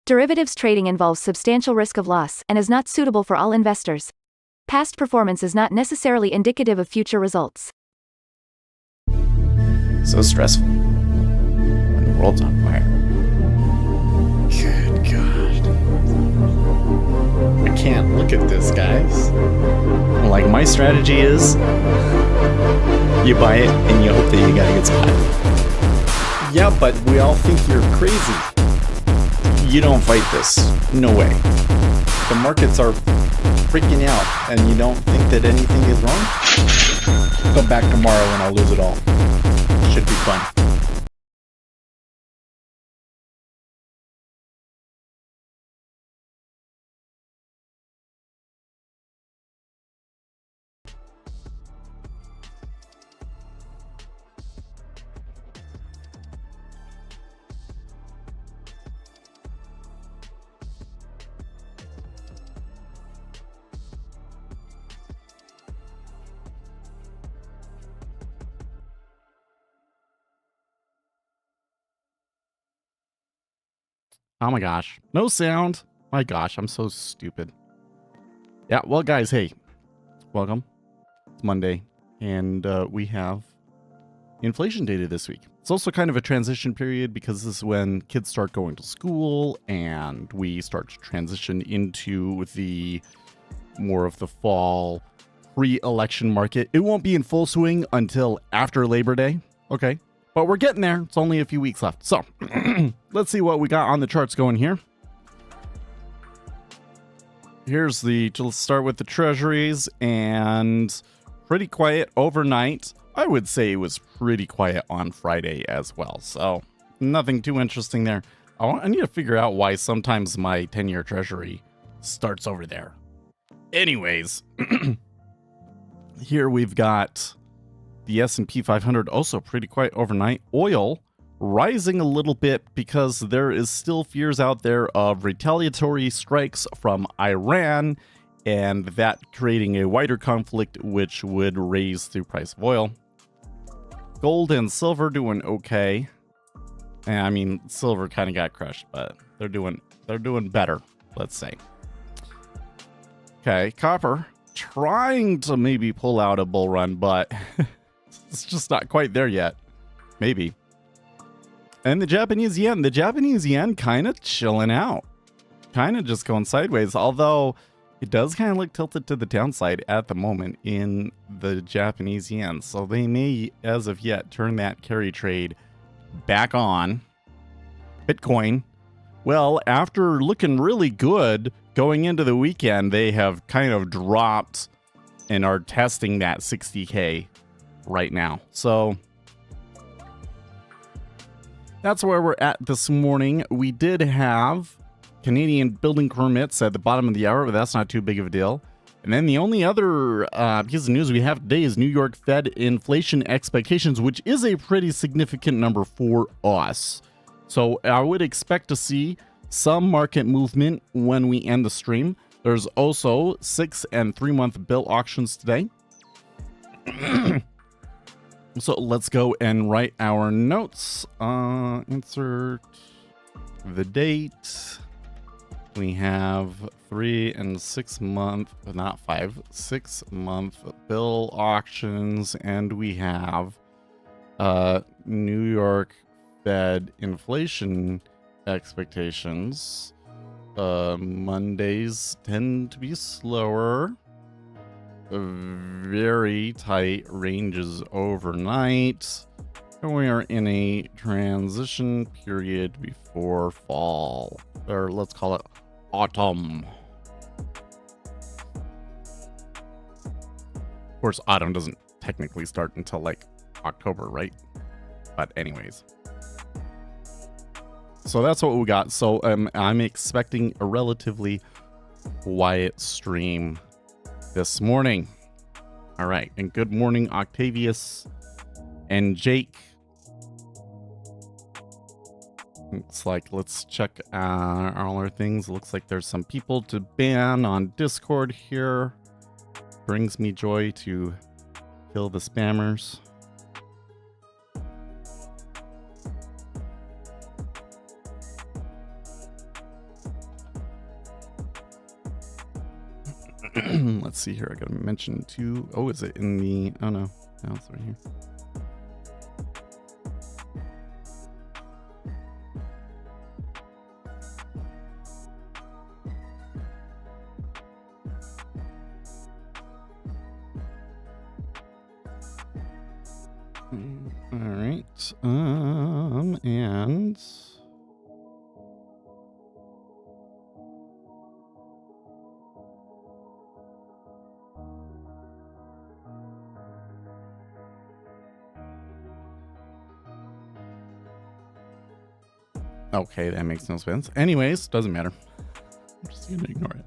Derivatives trading involves substantial risk of loss and is not suitable for all investors. Past performance is not necessarily indicative of future results. So stressful when the world's on fire. Good God. I can't look at this, guys. Like, my strategy is you buy it and you hope that you got a good spot. Yeah, but we all think you're crazy. You don't fight this. No way. The markets are freaking out and you don't think that anything is wrong? Come back tomorrow and I'll lose it all. Should be fun. Oh my gosh. No sound. My gosh, I'm so stupid. Yeah, well, guys, hey. Welcome. It's Monday, and we have inflation data this week. It's also kind of a transition period because this is when kids start going to school, and we start to transition into the more of the fall pre-election market. It won't be in full swing until after Labor Day. Okay. But we're getting there. It's only a few weeks left. So let's see what we got on the charts going here. Let's start with the treasuries, and pretty quiet overnight. I would say it was pretty quiet on Friday as well. So nothing too interesting there. I need to figure out why sometimes my 10-year treasury starts over there. Anyways, here we've got the S&P 500 also pretty quiet overnight. Oil rising a little bit because there is still fears out there of retaliatory strikes from Iran, and that creating a wider conflict which would raise the price of oil. Gold and silver doing okay. And I mean, silver kind of got crushed, but they're doing better, let's say. Okay, copper trying to maybe pull out a bull run, but it's just not quite there yet. Maybe. And the Japanese yen kind of chilling out. Kind of just going sideways, although it does kind of look tilted to the downside at the moment in the Japanese yen. So they may, as of yet, turn that carry trade back on. Bitcoin, well, after looking really good going into the weekend, they have kind of dropped and are testing that 60K right now. So that's where we're at this morning. We did have Canadian building permits at the bottom of the hour, but that's not too big of a deal. And then the only other piece of news we have today is New York Fed inflation expectations, which is a pretty significant number for us. So I would expect to see some market movement when we end the stream. There's also 6- and 3-month bill auctions today. So let's go and write our notes. Insert the date. We have 3- and 6-month, not 5, 6-month bill auctions, and we have New York Fed inflation expectations. Mondays tend to be slower. Very tight ranges overnight. And we are in a transition period before fall, or let's call it autumn. Of course, autumn doesn't technically start until like October, right? But anyways. So that's what we got. So I'm expecting a relatively quiet stream this morning. All right. And good morning, Octavius and Jake. It's like, let's check all our things. Looks like there's some people to ban on Discord here. Brings me joy to kill the spammers. Let's see here. I gotta mention two. Oh, is it in the? Oh no, no, it's right here. All right. And okay, that makes no sense. Anyways, doesn't matter. I'm just gonna ignore it.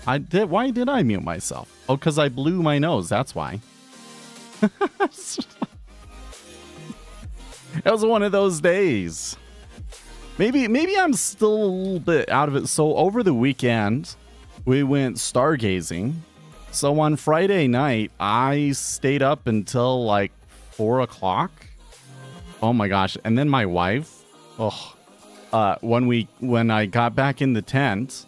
I did. Why did I mute myself? Oh, because I blew my nose. That's why. It was one of those days. Maybe I'm still a little bit out of it. So over the weekend, we went stargazing. So on Friday night, I stayed up until like 4 o'clock. Oh my gosh. And then my wife, when I got back in the tent,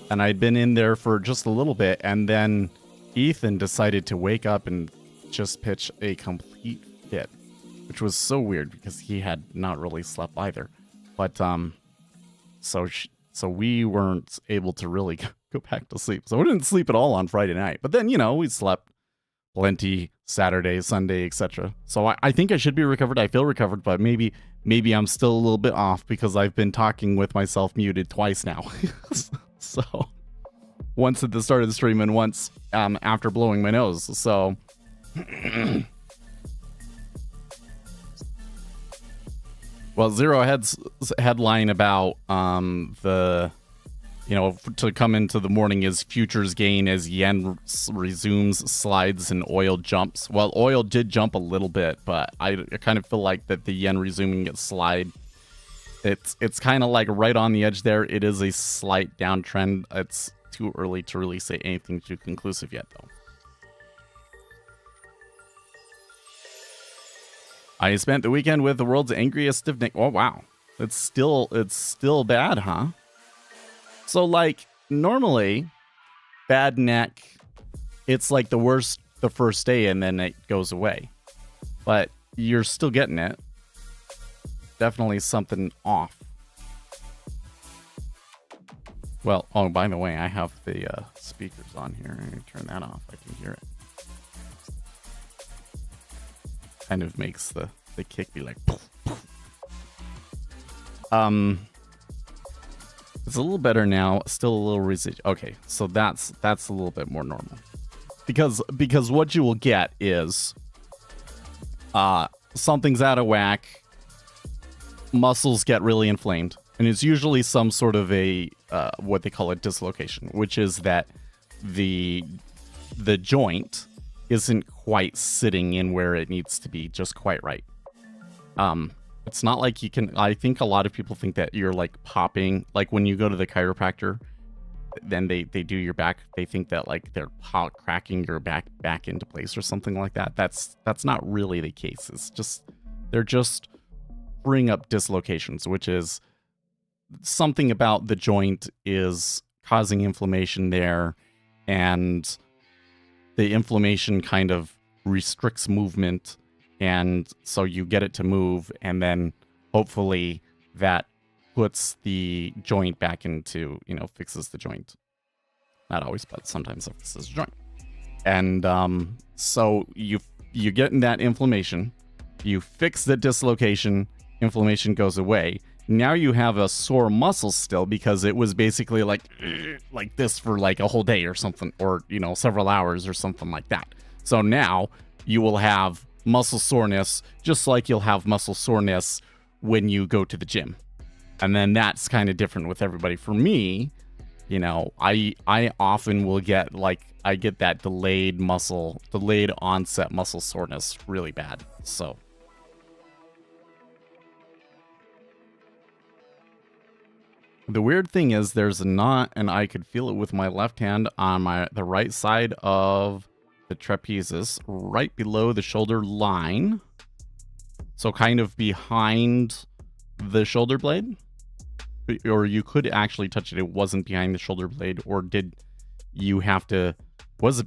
and I'd been in there for just a little bit, and then Ethan decided to wake up and just pitch a complete fit, which was so weird because he had not really slept either. But so we weren't able to really go back to sleep. So we didn't sleep at all on Friday night. But then, we slept plenty Saturday, Sunday, etc. So I think I should be recovered. I feel recovered, but maybe I'm still a little bit off because I've been talking with myself muted twice now. So once at the start of the stream and once after blowing my nose. So well, Zero Head's headline about to come into the morning is futures gain as yen resumes slides and oil jumps. Well, oil did jump a little bit, but I kind of feel like that the yen resuming its slide, it's kind of like right on the edge there. It is a slight downtrend. It's too early to really say anything too conclusive yet, though. I spent the weekend with the world's angriest stiff neck. Oh wow, it's still bad, huh? So like normally, bad neck, it's like the worst the first day and then it goes away, but you're still getting it. Definitely something off. Well, oh, by the way, I have the speakers on here. I'm gonna turn that off. I can hear it. Kind of makes the kick be like poof, poof. It's a little better now, still a little residual. Okay, so that's a little bit more normal. Because what you will get is something's out of whack, muscles get really inflamed, and it's usually some sort of a what they call a dislocation, which is that the joint isn't quite sitting in where it needs to be just quite right. It's not like you can, I think a lot of people think that you're like popping, like when you go to the chiropractor, then they do your back, they think that like they're cracking your back into place or something like that. That's not really the case. It's just, they're just bring up dislocations, which is something about the joint is causing inflammation there, and the inflammation kind of restricts movement, and so you get it to move, and then hopefully that puts the joint back into, fixes the joint. Not always, but sometimes it fixes the joint. And so you get in that inflammation, you fix the dislocation, inflammation goes away. Now you have a sore muscle still because it was basically like this for like a whole day or something, or several hours or something like that. So now you will have muscle soreness, just like you'll have muscle soreness when you go to the gym. And then that's kind of different with everybody. For me, I often will get I get that delayed onset muscle soreness really bad. So the weird thing is there's a knot, and I could feel it with my left hand on the right side of the trapezius, right below the shoulder line. So kind of behind the shoulder blade. Or you could actually touch it. It wasn't behind the shoulder blade, or did you have to, was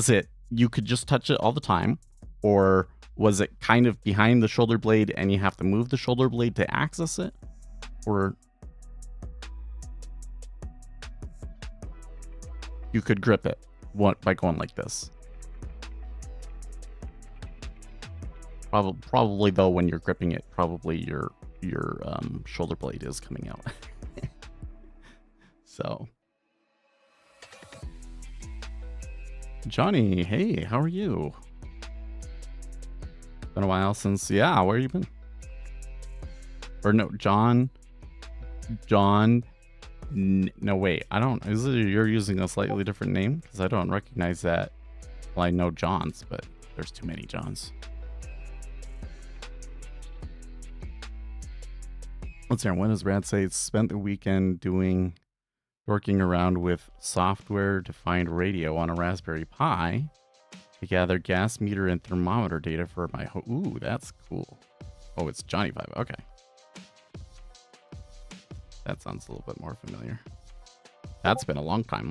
it you could just touch it all the time, or was it kind of behind the shoulder blade and you have to move the shoulder blade to access it? Or you could grip it by going like this. Probably though, when you're gripping it, probably your shoulder blade is coming out. So, Johnny, hey, how are you? Been a while since, yeah, where you been? Or no, John, no, wait, is it you're using a slightly different name? Because I don't recognize that. Well, I know John's, but there's too many Johns. Let's hear. When does Brad say spent the weekend working around with software defined radio on a Raspberry Pi to gather gas meter and thermometer data for my ooh, that's cool. Oh, it's Johnny Vibe. Okay. That sounds a little bit more familiar. That's been a long time.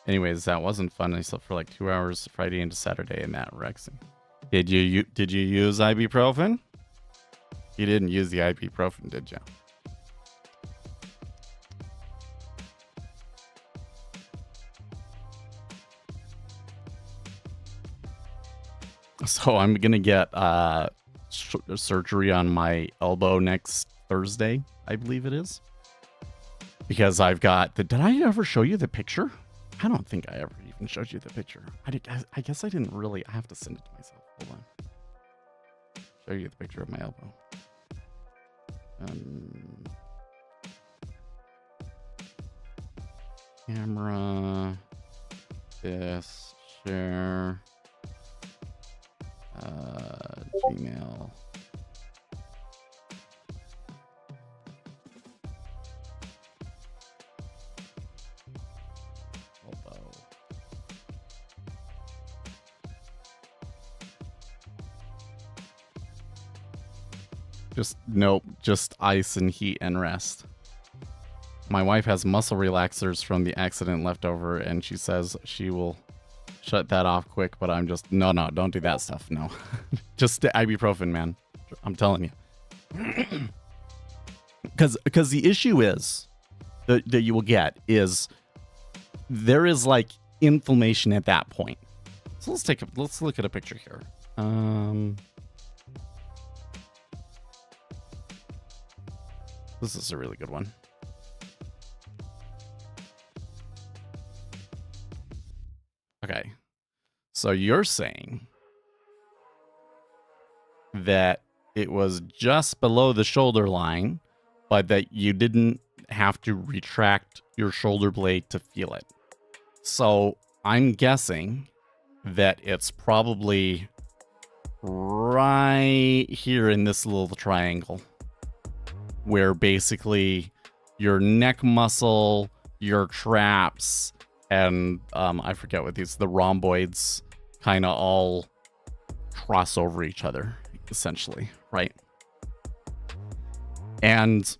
Anyways, that wasn't fun. I slept for like 2 hours Friday into Saturday and that wrecks me. Did you use ibuprofen? You didn't use the ibuprofen, did you? So I'm gonna get surgery on my elbow next Thursday, I believe it is, because I've got the. Did I ever show you the picture? I don't think I ever even showed you the picture. I guess I didn't really. I have to send it to myself. Hold on. Show you the picture of my elbow. Camera. This. Share. Gmail. Elbow. Just ice and heat and rest. My wife has muscle relaxers from the accident left over, and she says she will shut that off quick, but I'm just no, don't do that stuff. No. Just the ibuprofen, man. I'm telling you. Because the issue is that you will get is there is like inflammation at that point. So let's look at a picture here. This is a really good one. Okay. So you're saying that it was just below the shoulder line, but that you didn't have to retract your shoulder blade to feel it. So I'm guessing that it's probably right here in this little triangle, where basically your neck muscle, your traps, and I forget what the rhomboids kind of all cross over each other, essentially, right? And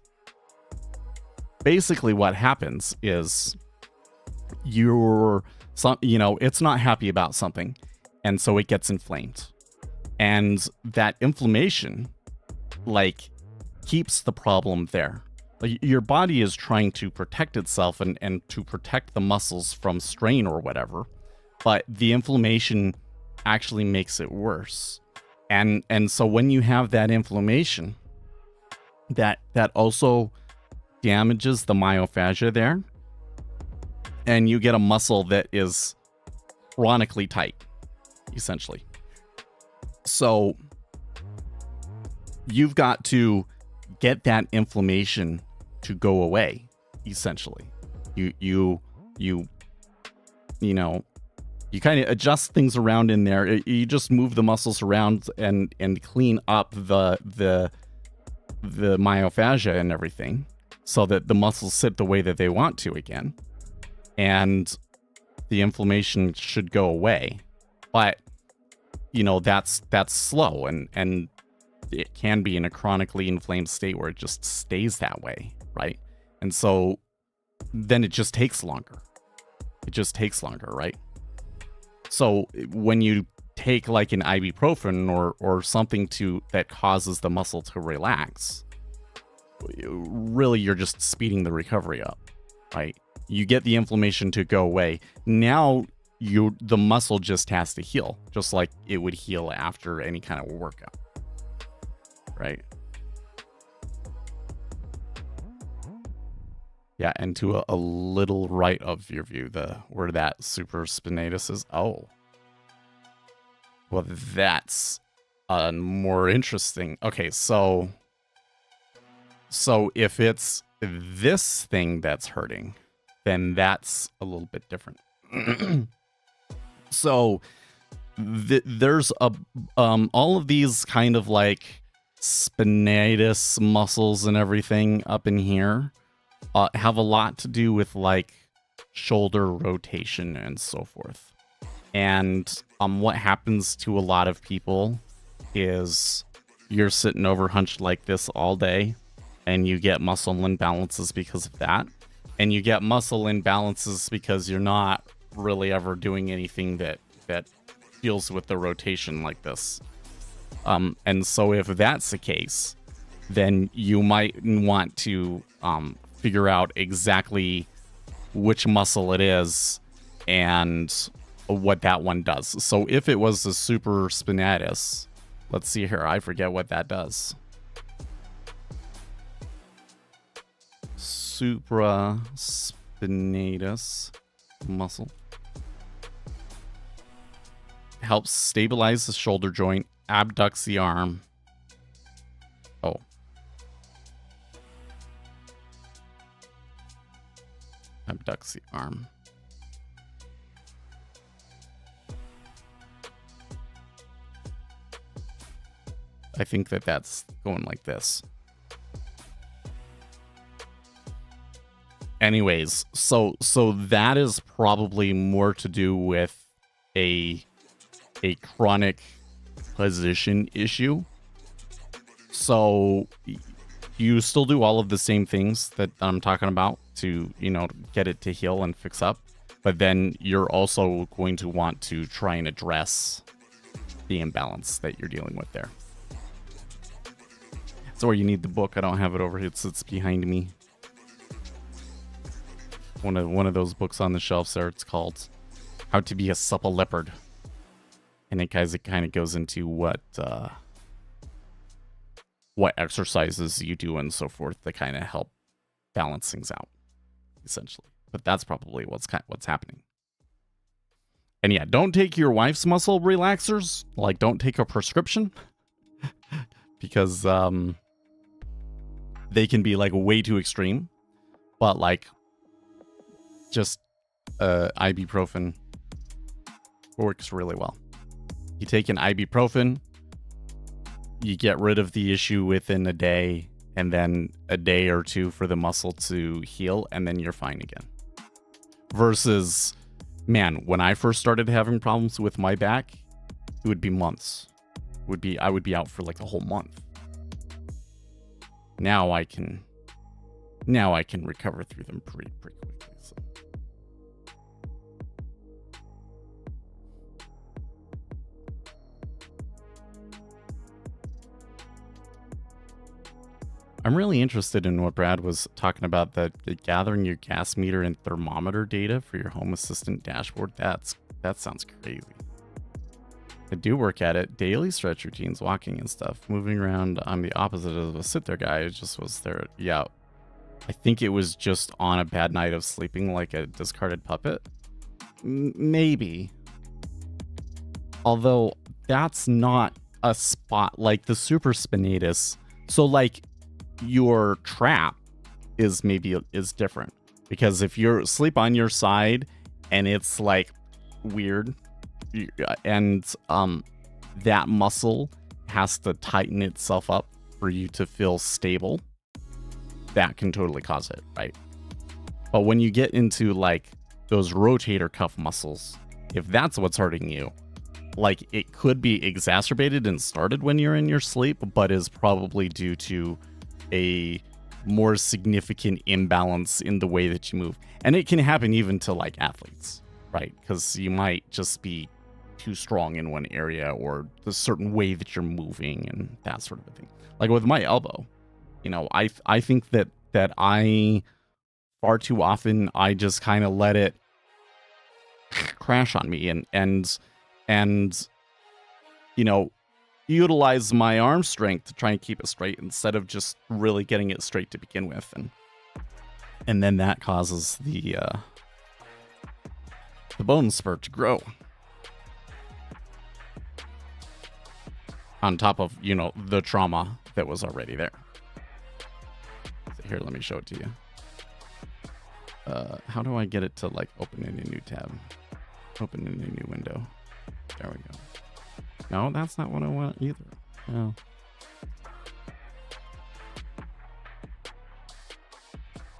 basically what happens is it's not happy about something, and so it gets inflamed. And that inflammation, like, keeps the problem there. Like, your body is trying to protect itself and to protect the muscles from strain or whatever, but the inflammation actually makes it worse. And so when you have that inflammation, that also damages the myofascia there, and you get a muscle that is chronically tight, essentially. So you've got to get that inflammation to go away, essentially. You kind of adjust things around in there. You just move the muscles around and clean up the myofascia and everything, so that the muscles sit the way that they want to again, and the inflammation should go away. But that's slow, and it can be in a chronically inflamed state where it just stays that way, right? And so then it just takes longer. Right? So when you take like an ibuprofen or something that causes the muscle to relax, really you're just speeding the recovery up, right? You get the inflammation to go away. Now the muscle just has to heal, just like it would heal after any kind of workout, right? Yeah, and to a little right of your view, where that supraspinatus is. Oh, well, that's more interesting. Okay, so if it's this thing that's hurting, then that's a little bit different. So there's all of these kind of like spinatus muscles and everything up in here have a lot to do with like shoulder rotation and so forth. And what happens to a lot of people is you're sitting over hunched like this all day and you get muscle imbalances because of that. And you get muscle imbalances because you're not really ever doing anything that deals with the rotation like this. And so if that's the case, then you might want to figure out exactly which muscle it is and what that one does. So if it was the supraspinatus, let's see here. I forget what that does. Supraspinatus muscle helps stabilize the shoulder joint, abducts the arm. Oh. Abducts the arm. I think that's going like this. Anyways, so that is probably more to do with a chronic position issue. So you still do all of the same things that I'm talking about to, get it to heal and fix up. But then you're also going to want to try and address the imbalance that you're dealing with there. So where you need the book. I don't have it over here. It sits behind me. One of those books on the shelves there. It's called How to Be a Supple Leopard. And it kind of goes into what exercises you do and so forth to kind of help balance things out, essentially. But that's probably what's happening. And yeah, don't take your wife's muscle relaxers. Like, don't take a prescription because they can be like way too extreme. But like, just ibuprofen works really well. You take an ibuprofen, you get rid of the issue within a day, and then a day or two for the muscle to heal, and then you're fine again. Versus, man, when I first started having problems with my back, it would be months. I would be out for like a whole month. Now I can recover through them pretty quickly. So. I'm really interested in what Brad was talking about, that gathering your gas meter and thermometer data for your Home Assistant dashboard. That sounds crazy. I do work at it. Daily stretch routines, walking and stuff. Moving around. I'm the opposite of a sit there guy. It just was there. Yeah. I think it was just on a bad night of sleeping like a discarded puppet. Maybe. Although that's not a spot like the supraspinatus. So like, your trap is different, because if you're asleep on your side and it's like weird and that muscle has to tighten itself up for you to feel stable, that can totally cause it, right? But when you get into like those rotator cuff muscles, if that's what's hurting you, like it could be exacerbated and started when you're in your sleep, but is probably due to a more significant imbalance in the way that you move. And it can happen even to like athletes, right? Because you might just be too strong in one area, or the certain way that you're moving and that sort of a thing. Like with my elbow, I think that I far too often I just kind of let it crash on me and utilize my arm strength to try and keep it straight instead of just really getting it straight to begin with, and then that causes the bone spur to grow on top of the trauma that was already there. So here, let me show it to you. How do I get it to like open in a new tab, open in a new window? There we go. No, that's not what I want either. No.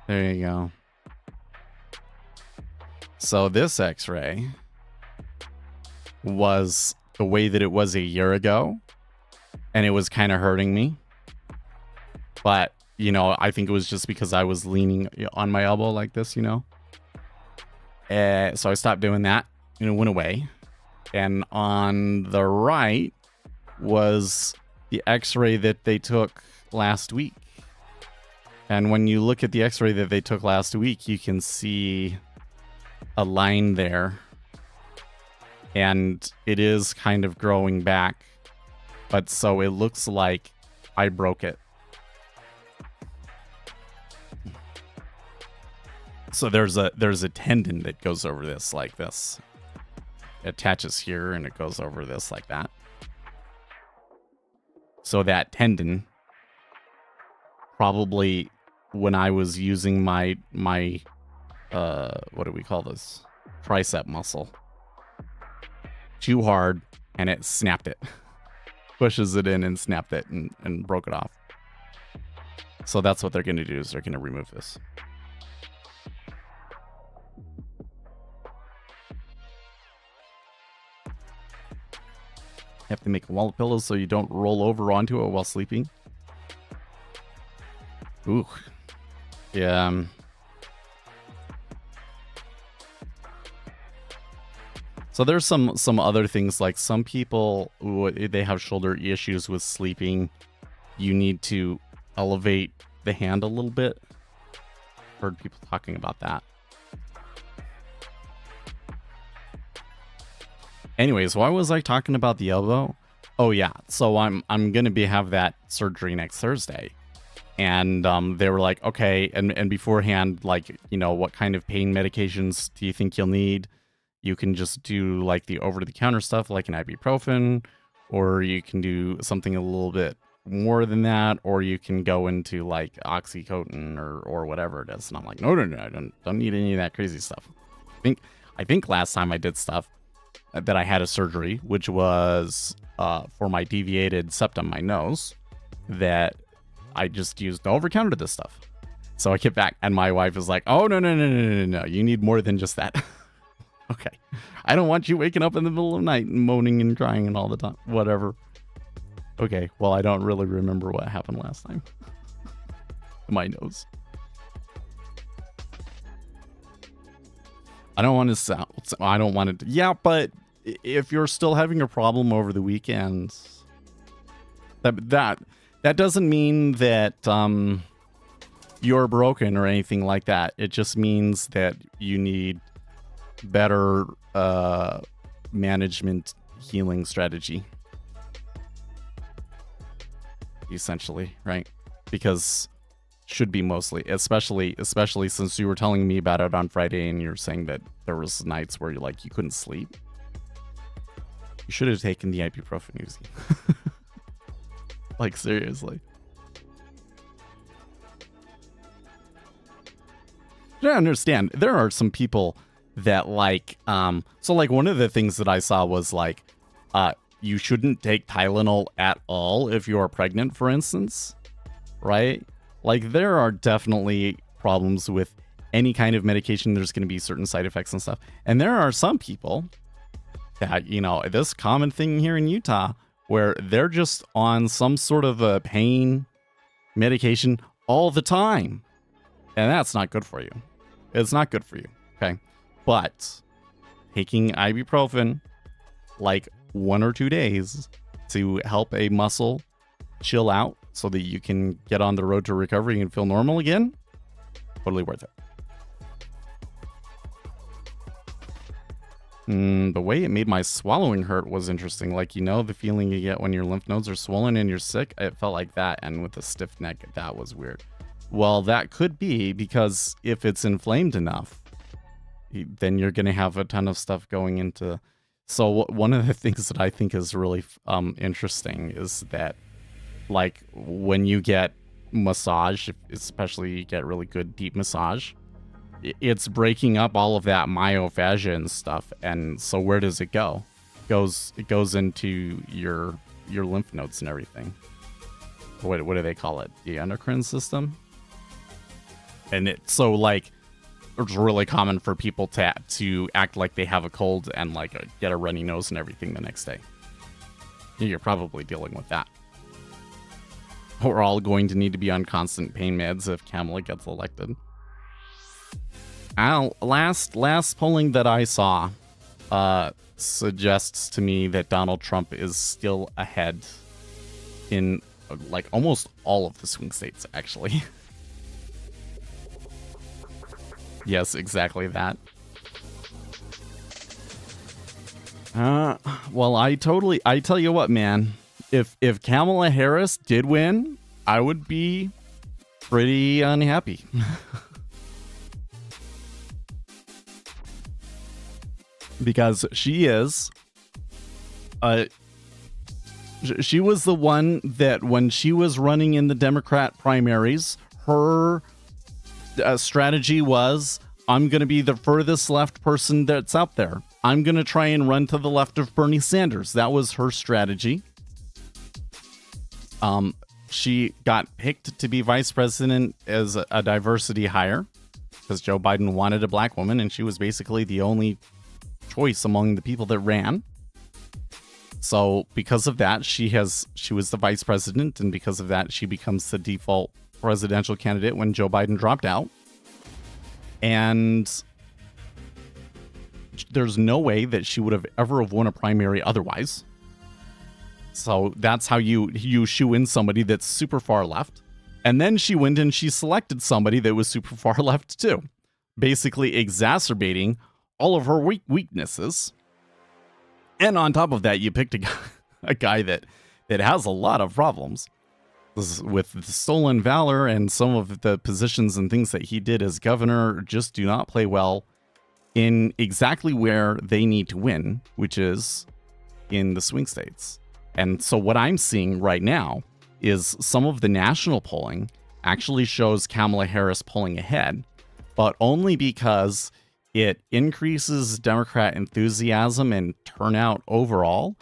There you go. So this x-ray was the way that it was a year ago, and it was kind of hurting me. But, you know, I think it was just because I was leaning on my elbow like this, you know. So I stopped doing that, and it went away. And on the right was the x-ray that they took last week. And when you look at the x-ray that they took last week, you can see a line there. And it is kind of growing back. But so it looks like I broke it. So there's a tendon that goes over this like this. It attaches here and it goes over this like that. So that tendon, probably when I was using my what do we call this? Tricep muscle. Too hard, and it snapped it. Pushes it in and snapped it and broke it off. So that's what they're going to do, is they're going to remove this. You have to make a wall of pillows so you don't roll over onto it while sleeping. Ooh. Yeah. So there's some other things, like some people, they have shoulder issues with sleeping. You need to elevate the hand a little bit. Heard people talking about that. Anyways, why was I talking about the elbow? Oh yeah, so I'm gonna have that surgery next Thursday, and they were like, okay, and beforehand, like, you know, what kind of pain medications do you think you'll need? You can just do like the over-the-counter stuff, like an ibuprofen, or you can do something a little bit more than that, or you can go into like oxycodone or whatever it is. And I'm like, no, I don't need any of that crazy stuff. I think last time I did stuff that I had a surgery, which was for my deviated septum, my nose, that I just used over-counter to this stuff. So I get back and my wife is like, oh, no, you need more than just that. Okay. I don't want you waking up in the middle of the night and moaning and crying and all the time. Whatever. Okay, well, I don't really remember what happened last time. My nose. I don't want to sound... I don't want to... Yeah, but if you're still having a problem over the weekends, that doesn't mean that you're broken or anything like that. It just means that you need better management healing strategy, essentially, right? Because should be mostly, especially since you were telling me about it on Friday and you're saying that there was nights where you couldn't sleep. You should have taken the ibuprofen, Uzi. Like, seriously. I understand. There are some people that so like one of the things that I saw was like, you shouldn't take Tylenol at all if you're pregnant, for instance, right? Like, there are definitely problems with any kind of medication. There's going to be certain side effects and stuff. And there are some people that, you know, this common thing here in Utah where they're just on some sort of a pain medication all the time. And that's not good for you. It's not good for you. Okay. But taking ibuprofen like 1 or 2 days to help a muscle chill out so that you can get on the road to recovery and feel normal again, totally worth it. The way it made my swallowing hurt was interesting. Like, you know, the feeling you get when your lymph nodes are swollen and you're sick, it felt like that. And with a stiff neck, that was weird. Well, that could be because if it's inflamed enough, then you're going to have a ton of stuff going into. So one of the things that I think is really interesting is that, like, when you get massage, especially you get really good deep massage, it's breaking up all of that myofascia and stuff. And so where does it go? It goes into your lymph nodes and everything. What do they call it? The endocrine system? And it's so like it's really common for people to act like they have a cold and like get a runny nose and everything the next day. You're probably dealing with that. We're all going to need to be on constant pain meds if Kamala gets elected. Last polling that I saw suggests to me that Donald Trump is still ahead in like almost all of the swing states, actually. Yes, exactly that. Well, I tell you what, man. If Kamala Harris did win, I would be pretty unhappy. Because she is she was the one that when she was running in the Democrat primaries, her strategy was, I'm going to be the furthest left person that's out there. I'm going to try and run to the left of Bernie Sanders. That was her strategy. She got picked to be vice president as a diversity hire because Joe Biden wanted a black woman, and she was basically the only choice among the people that ran. So because of that, she was the vice president, and because of that, she becomes the default presidential candidate when Joe Biden dropped out. And there's no way that she would have ever have won a primary otherwise. So that's how you shoe in somebody that's super far left. And then she went and she selected somebody that was super far left too, basically exacerbating all of her weaknesses. And on top of that, you picked a guy that has a lot of problems with the stolen valor, and some of the positions and things that he did as governor just do not play well in exactly where they need to win, which is in the swing states. And so what I'm seeing right now is some of the national polling actually shows Kamala Harris pulling ahead, but only because it increases Democrat enthusiasm and turnout overall.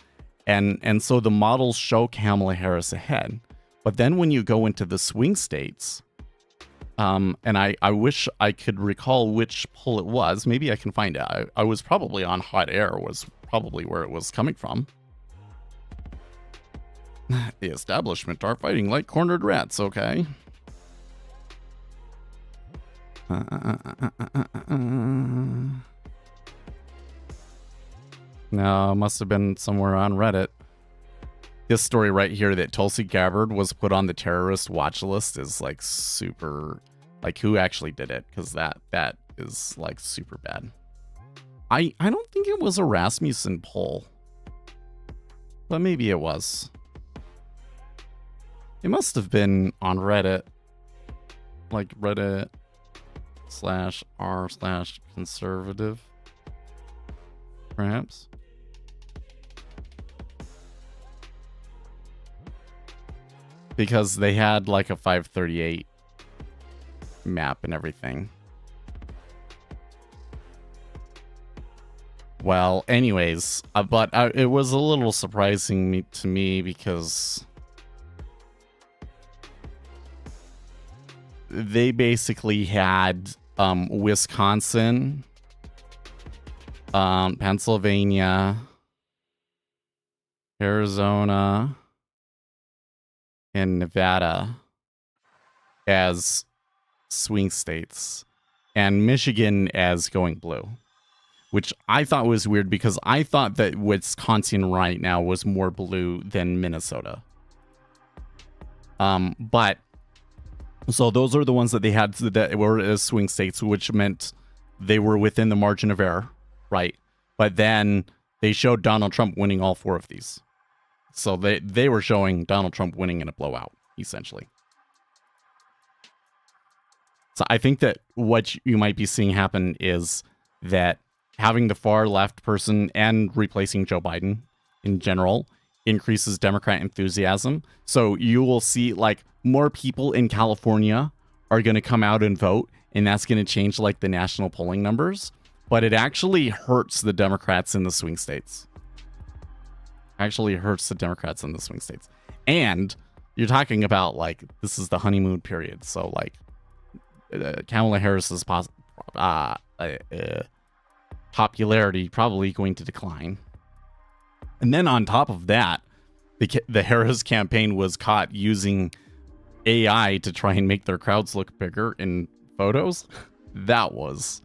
And so the models show Kamala Harris ahead. But then when you go into the swing states, and I wish I could recall which poll it was. Maybe I can find out. I was probably on Hot Air, was probably where it was coming from. The establishment are fighting like cornered rats, okay? No, it must have been somewhere on Reddit. This story right here that Tulsi Gabbard was put on the terrorist watch list is like super, like who actually did it? Because that is like super bad. I don't think it was a Rasmussen poll, but maybe it was. It must have been on Reddit, like Reddit/r/conservative, perhaps. Because they had like a 538 map and everything. Well, anyways, but it was a little surprising to me because they basically had Wisconsin, Pennsylvania, Arizona, and Nevada as swing states, and Michigan as going blue, which I thought was weird because I thought that Wisconsin right now was more blue than Minnesota. But so those are the ones that they had that were as swing states, which meant they were within the margin of error, right? But then they showed Donald Trump winning all four of these. So they were showing Donald Trump winning in a blowout, essentially. So I think that what you might be seeing happen is that having the far left person and replacing Joe Biden in general increases Democrat enthusiasm. So you will see like more people in California are going to come out and vote, and that's going to change like the national polling numbers. But it actually hurts the Democrats in the swing states. Actually hurts the Democrats in the swing states. And you're talking about like this is the honeymoon period, so like Kamala Harris's popularity probably going to decline. And then on top of that, the Harris campaign was caught using AI to try and make their crowds look bigger in photos. That was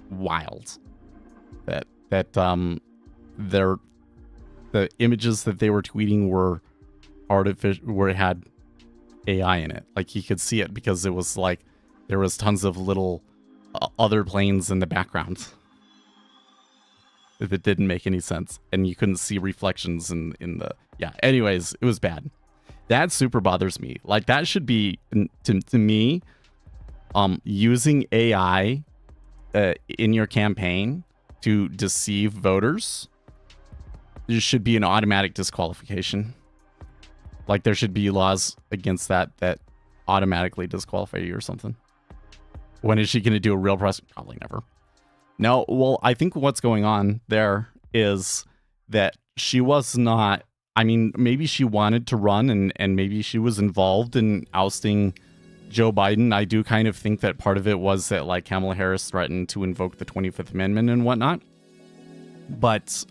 wild. The images that they were tweeting were artificial, where it had AI in it. Like, you could see it because it was like there was tons of little other planes in the background that didn't make any sense, and you couldn't see reflections in the anyways, it was bad. That super bothers me. Like, that should be, to me, using AI in your campaign to deceive voters, there should be an automatic disqualification. Like, there should be laws against that automatically disqualify you or something. When is she going to do a real press? Probably never. No, well, I think what's going on there is that she was not, I mean, maybe she wanted to run and maybe she was involved in ousting Joe Biden. I do kind of think that part of it was that, like, Kamala Harris threatened to invoke the 25th Amendment and whatnot. But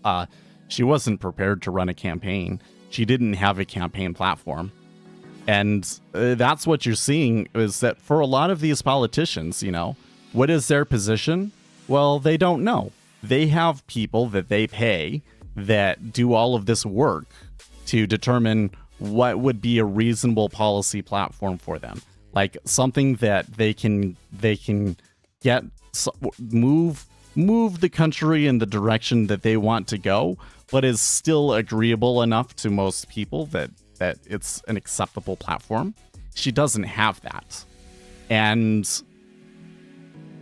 she wasn't prepared to run a campaign. She didn't have a campaign platform. And that's what you're seeing, is that for a lot of these politicians, you know, what is their position? Well, they don't know. They have people that they pay that do all of this work to determine what would be a reasonable policy platform for them. Like, something that they can get, move the country in the direction that they want to go, but is still agreeable enough to most people that it's an acceptable platform. She doesn't have that. And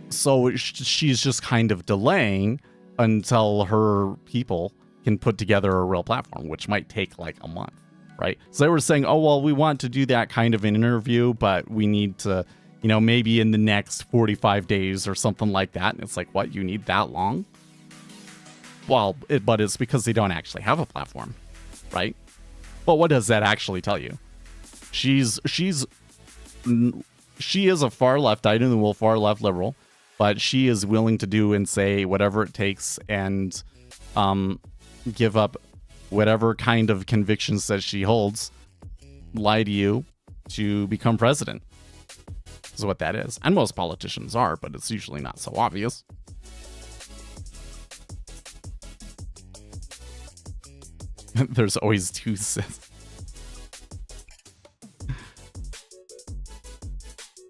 so she's just kind of delaying until her people can put together a real platform, which might take like a month, right? So they were saying, oh, well, we want to do that kind of an interview, but we need to, you know, maybe in the next 45 days or something like that. And it's like, what? You need that long? Well, but it's because they don't actually have a platform, right? But what does that actually tell you? She is a far left, I know, far left liberal, but she is willing to do and say whatever it takes and give up whatever kind of convictions that she holds, lie to you to become president. Is what that is. And most politicians are, but it's usually not so obvious. There's always two sides.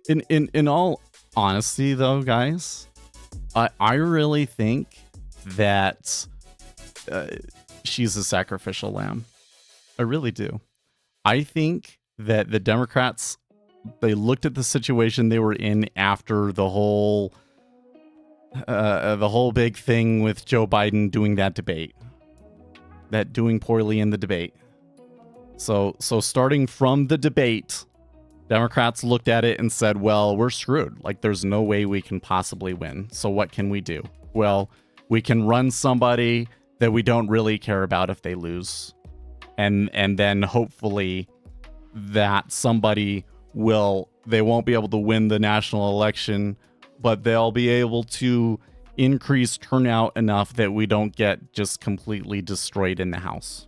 In all honesty, though, guys, I really think that she's a sacrificial lamb. I really do. I think that the Democrats, they looked at the situation they were in after the whole big thing with Joe Biden doing that debate. That doing poorly in the debate. So starting from the debate, Democrats looked at it and said, well, we're screwed. Like, there's no way we can possibly win. So what can we do? Well, we can run somebody that we don't really care about if they lose. And then hopefully that somebody they won't be able to win the national election, but they'll be able to increase turnout enough that we don't get just completely destroyed in the House.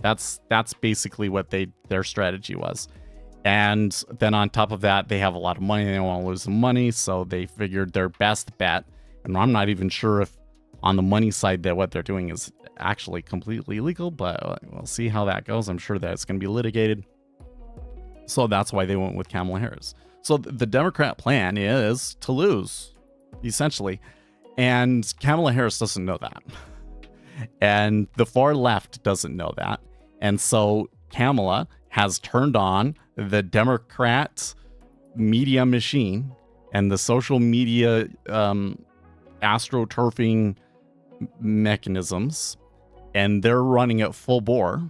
That's basically what their strategy was. And then on top of that, they have a lot of money. They don't want to lose the money, so they figured their best bet, and I'm not even sure if on the money side that what they're doing is actually completely legal, but we'll see how that goes. I'm sure that it's going to be litigated. So that's why they went with Kamala Harris. So the Democrat plan is to lose, essentially. And Kamala Harris doesn't know that. And the far left doesn't know that. And so Kamala has turned on the Democrat media machine and the social media astroturfing mechanisms, and they're running at full bore.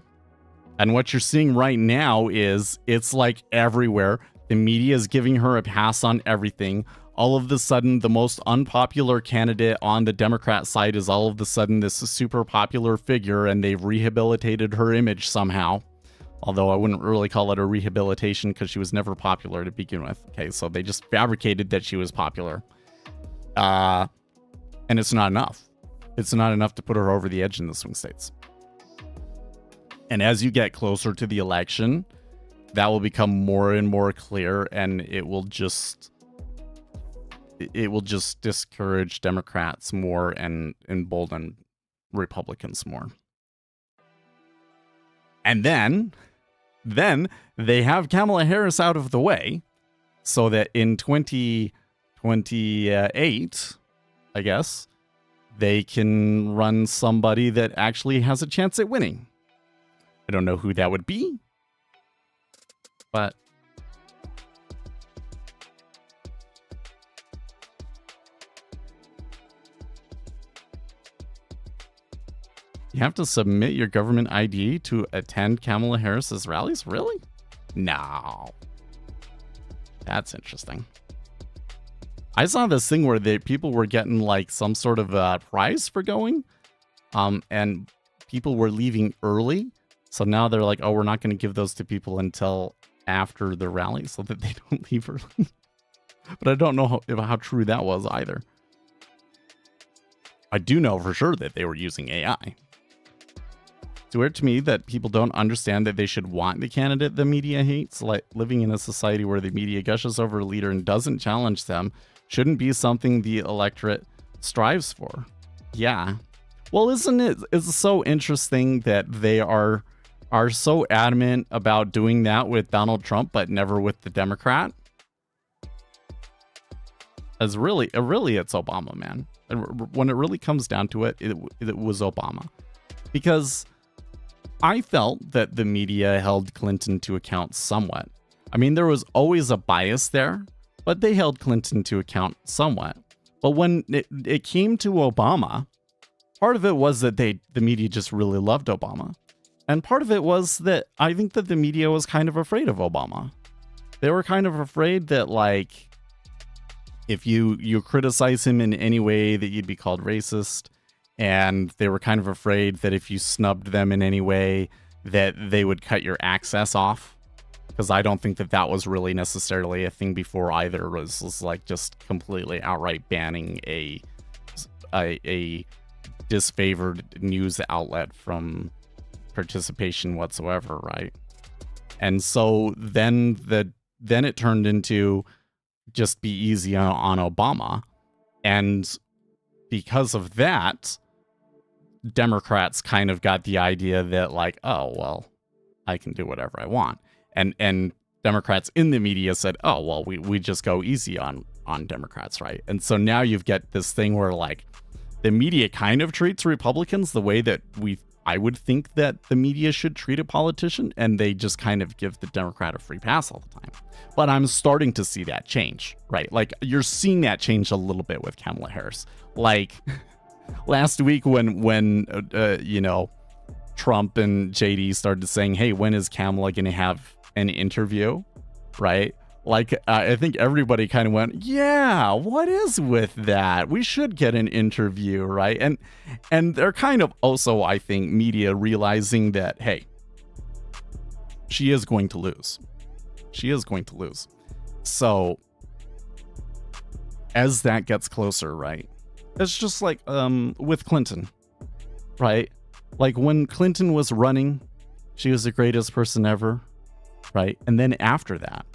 And what you're seeing right now is it's like everywhere. The media is giving her a pass on everything. All of a sudden, the most unpopular candidate on the Democrat side is all of a sudden this super popular figure, and they've rehabilitated her image somehow. Although I wouldn't really call it a rehabilitation because she was never popular to begin with. Okay, so they just fabricated that she was popular. And it's not enough. It's not enough to put her over the edge in the swing states. And as you get closer to the election, that will become more and more clear, and it will just discourage Democrats more and embolden Republicans more. And then they have Kamala Harris out of the way so that in 2028, I guess, they can run somebody that actually has a chance at winning. I don't know who that would be, but you have to submit your government ID to attend Kamala Harris's rallies? Really? No. That's interesting. I saw this thing where people were getting like some sort of prize for going, and people were leaving early. So now they're like, oh, we're not going to give those to people until after the rally so that they don't leave early. But I don't know how true that was either. I do know for sure that they were using AI. It's weird to me that people don't understand that they should want the candidate the media hates. Like living in a society where the media gushes over a leader and doesn't challenge them shouldn't be something the electorate strives for. Yeah. Well, isn't it? It's so interesting that they are so adamant about doing that with Donald Trump, but never with the Democrat. It's Obama, man. When it really comes down to it, it was Obama. Because I felt that the media held Clinton to account somewhat. I mean, there was always a bias there, but they held Clinton to account somewhat. But when it came to Obama, part of it was that the media just really loved Obama. And part of it was that I think that the media was kind of afraid of Obama. They were kind of afraid that, like, if you criticize him in any way, that you'd be called racist. And they were kind of afraid that if you snubbed them in any way, that they would cut your access off. Because I don't think that was really necessarily a thing before either. Was like just completely outright banning a disfavored news outlet from participation whatsoever, right? And so then it turned into just be easy on Obama. And because of that, Democrats kind of got the idea that, like, oh, well, I can do whatever I want. And Democrats in the media said, oh, well, we just go easy on Democrats, right? And so now you've got this thing where, like, the media kind of treats Republicans the way that I would think that the media should treat a politician, and they just kind of give the Democrat a free pass all the time. But I'm starting to see that change, right? Like, you're seeing that change a little bit with Kamala Harris. Like, last week when Trump and JD started saying, hey, when is Kamala going to have an interview, right? Like, I think everybody kind of went, yeah, what is with that? We should get an interview, right? And they're kind of also, I think, media realizing that, hey, she is going to lose. She is going to lose. So as that gets closer, right? It's just like with Clinton, right? Like when Clinton was running, she was the greatest person ever, right? And then after that,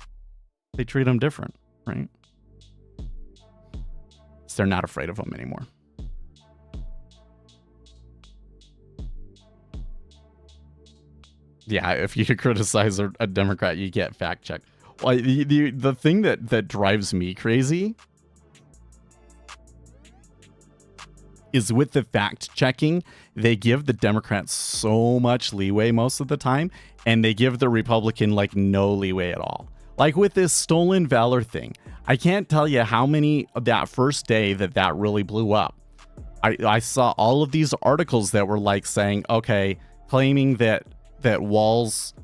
they treat him different, right? So they're not afraid of him anymore. Yeah, if you criticize a Democrat, you get fact checked. Well, the thing that drives me crazy is with the fact checking, they give the Democrats so much leeway most of the time, and they give the Republican like no leeway at all. Like with this stolen valor thing, I can't tell you how many that first day that really blew up. I saw all of these articles that were like saying, okay, claiming that Walz,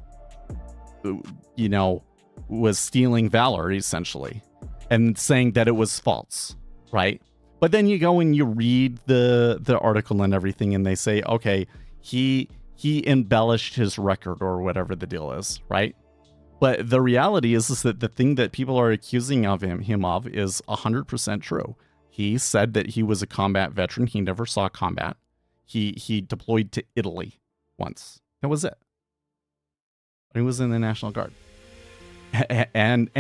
was stealing valor essentially, and saying that it was false, right? But then you go and you read the article and everything, and they say, okay, he he embellished his record or whatever the deal is, right? But the reality is that the thing that people are accusing him of is 100% true. He said that he was a combat veteran. He never saw combat. He deployed to Italy once. That was it. He was in the National Guard. And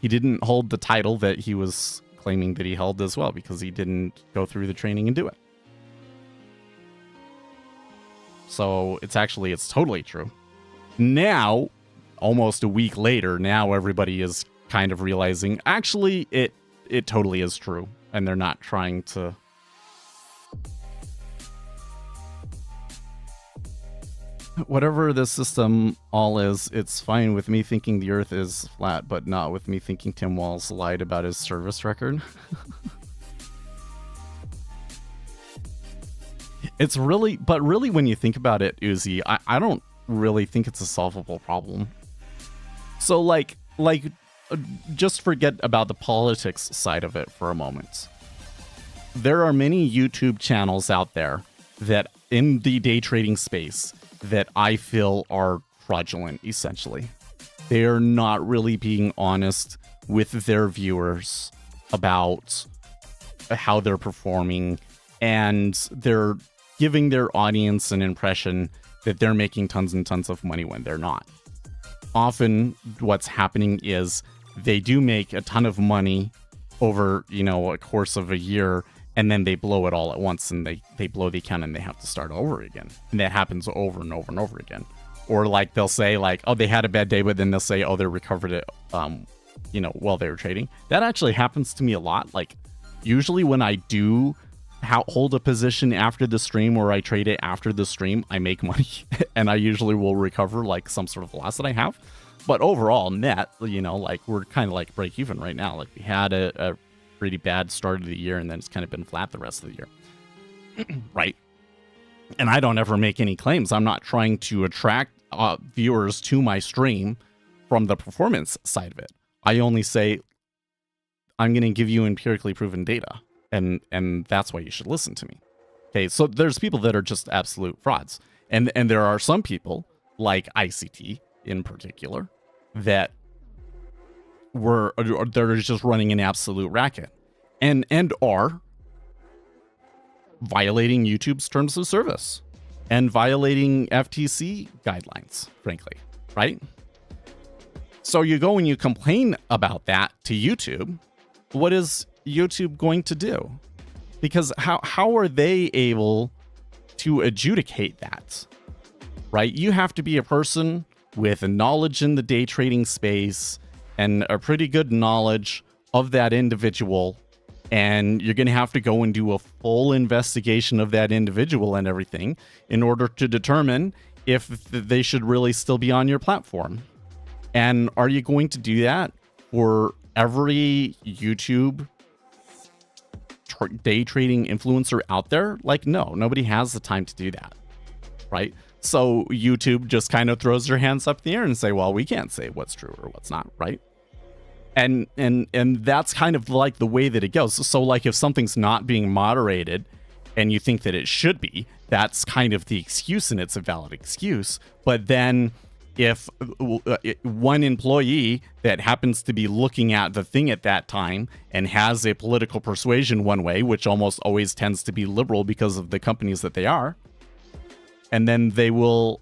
he didn't hold the title that he was claiming that he held as well, because he didn't go through the training and do it. So it's totally true. Now, almost a week later, now everybody is kind of realizing, actually, it totally is true. And they're not trying to... Whatever the system all is, it's fine with me thinking the Earth is flat, but not with me thinking Tim Walz lied about his service record. It's really, but really when you think about it, Uzi, I don't really think it's a solvable problem. So like, just forget about the politics side of it for a moment. There are many YouTube channels out there that in the day trading space that I feel are fraudulent, essentially. They are not really being honest with their viewers about how they're performing, and they're giving their audience an impression that they're making tons and tons of money when they're not. Often what's happening is they do make a ton of money over, a course of a year, and then they blow it all at once, and they blow the account and they have to start over again. And that happens over and over and over again. Or like they'll say like, oh, they had a bad day, but then they'll say, oh, they recovered it, while they were trading. That actually happens to me a lot. Like usually when I do hold a position after the stream, or I trade it after the stream, I make money and I usually will recover like some sort of loss that I have. But overall net, like we're kind of like break even right now. Like we had a pretty bad start of the year, and then it's kind of been flat the rest of the year. Right. And I don't ever make any claims. I'm not trying to attract viewers to my stream from the performance side of it. I only say, I'm going to give you empirically proven data, and that's why you should listen to me. Okay, so there's people that are just absolute frauds. And there are some people, like ICT in particular, that they're just running an absolute racket and are violating YouTube's terms of service and violating FTC guidelines, frankly, right? So you go and you complain about that to YouTube. What is YouTube going to do? Because how are they able to adjudicate that, right? You have to be a person with knowledge in the day trading space and a pretty good knowledge of that individual, and you're going to have to go and do a full investigation of that individual and everything in order to determine if they should really still be on your platform. And are you going to do that for every YouTube day trading influencer out there? Like, no, nobody has the time to do that, right? So YouTube just kind of throws their hands up in the air and say, well, we can't say what's true or what's not, right? And that's kind of like the way that it goes. So like if something's not being moderated and you think that it should be, that's kind of the excuse, and it's a valid excuse. But then if one employee that happens to be looking at the thing at that time and has a political persuasion one way, which almost always tends to be liberal because of the companies that they are, and then they will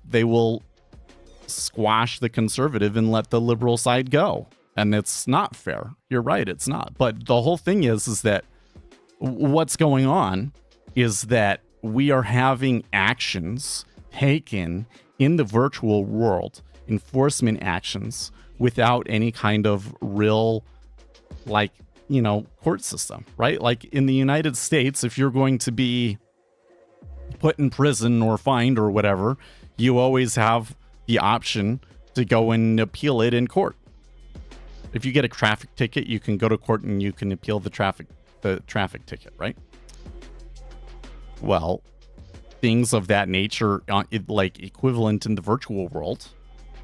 squash the conservative and let the liberal side go. And it's not fair. You're right, it's not. But the whole thing is that what's going on is that we are having actions taken in the virtual world, enforcement actions, without any kind of real, court system, right? Like in the United States, if you're going to be put in prison or fined or whatever, you always have the option to go and appeal it in court. If you get a traffic ticket, you can go to court and you can appeal the traffic ticket, right? Well, things of that nature, like equivalent in the virtual world,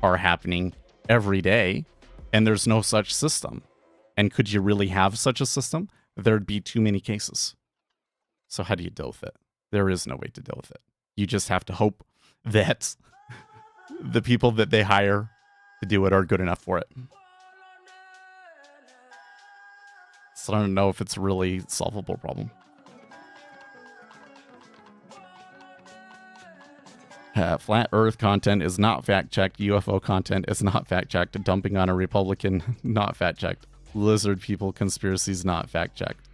are happening every day, and there's no such system. And could you really have such a system? There'd be too many cases. So how do you deal with it? There is no way to deal with it. You just have to hope that the people that they hire to do it are good enough for it. So I don't know if it's a really solvable problem. Flat Earth content is not fact-checked. UFO content is not fact-checked. Dumping on a Republican, not fact-checked. Lizard people conspiracies, not fact-checked.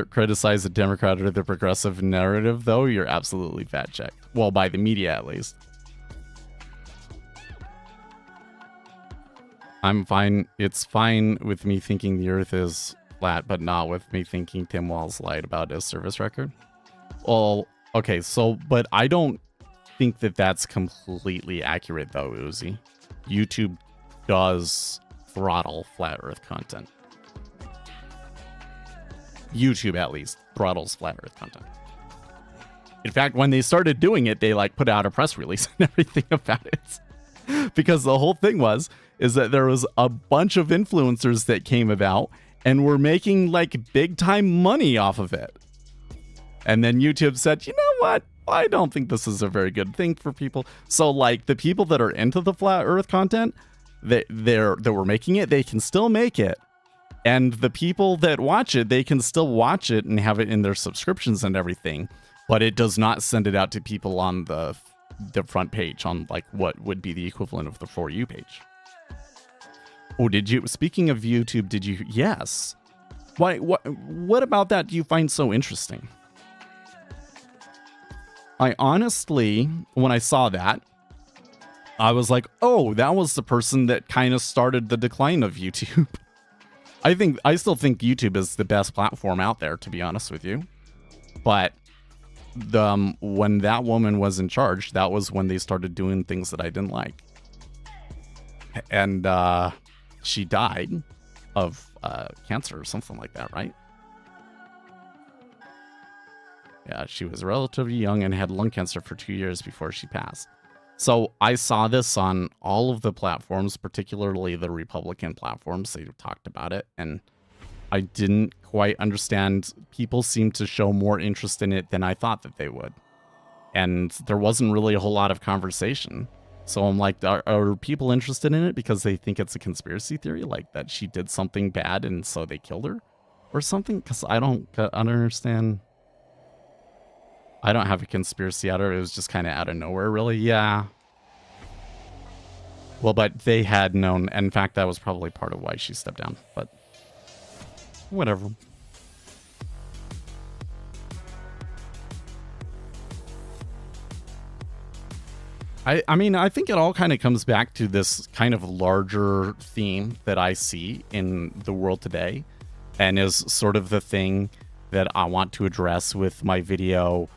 Criticize the Democrat or the progressive narrative, though, you're absolutely fact-checked. Well, by the media, at least. I'm fine. It's fine with me thinking the Earth is flat, but not with me thinking Tim Walz lied about his service record. Well, okay, so, but I don't think that that's completely accurate, though, Uzi. YouTube does throttle flat Earth content. YouTube, at least, throttles flat Earth content. In fact, when they started doing it, they like put out a press release and everything about it. Because the whole thing is that there was a bunch of influencers that came about and were making like big time money off of it. And then YouTube said, you know what? I don't think this is a very good thing for people. So like the people that are into the flat Earth content, that were making it, they can still make it. And the people that watch it, they can still watch it and have it in their subscriptions and everything. But it does not send it out to people on the front page, on like what would be the equivalent of the For You page. Oh, did you? Speaking of YouTube, did you? Yes. Why? What about that do you find so interesting? I honestly, when I saw that, I was like, oh, that was the person that kind of started the decline of YouTube. I still think YouTube is the best platform out there, to be honest with you. But when that woman was in charge, that was when they started doing things that I didn't like. And she died of cancer or something like that, right? Yeah, she was relatively young and had lung cancer for 2 years before she passed. So I saw this on all of the platforms, particularly the Republican platforms. They talked about it, and I didn't quite understand. People seemed to show more interest in it than I thought that they would. And there wasn't really a whole lot of conversation. So I'm like, are people interested in it because they think it's a conspiracy theory? Like that she did something bad and so they killed her or something? Because I don't understand. I don't have a conspiracy out of it. It was just kind of out of nowhere, really. Yeah. Well, but they had known. In fact, that was probably part of why she stepped down. But whatever. I mean, I think it all kind of comes back to this kind of larger theme that I see in the world today, and is sort of the thing that I want to address with my video,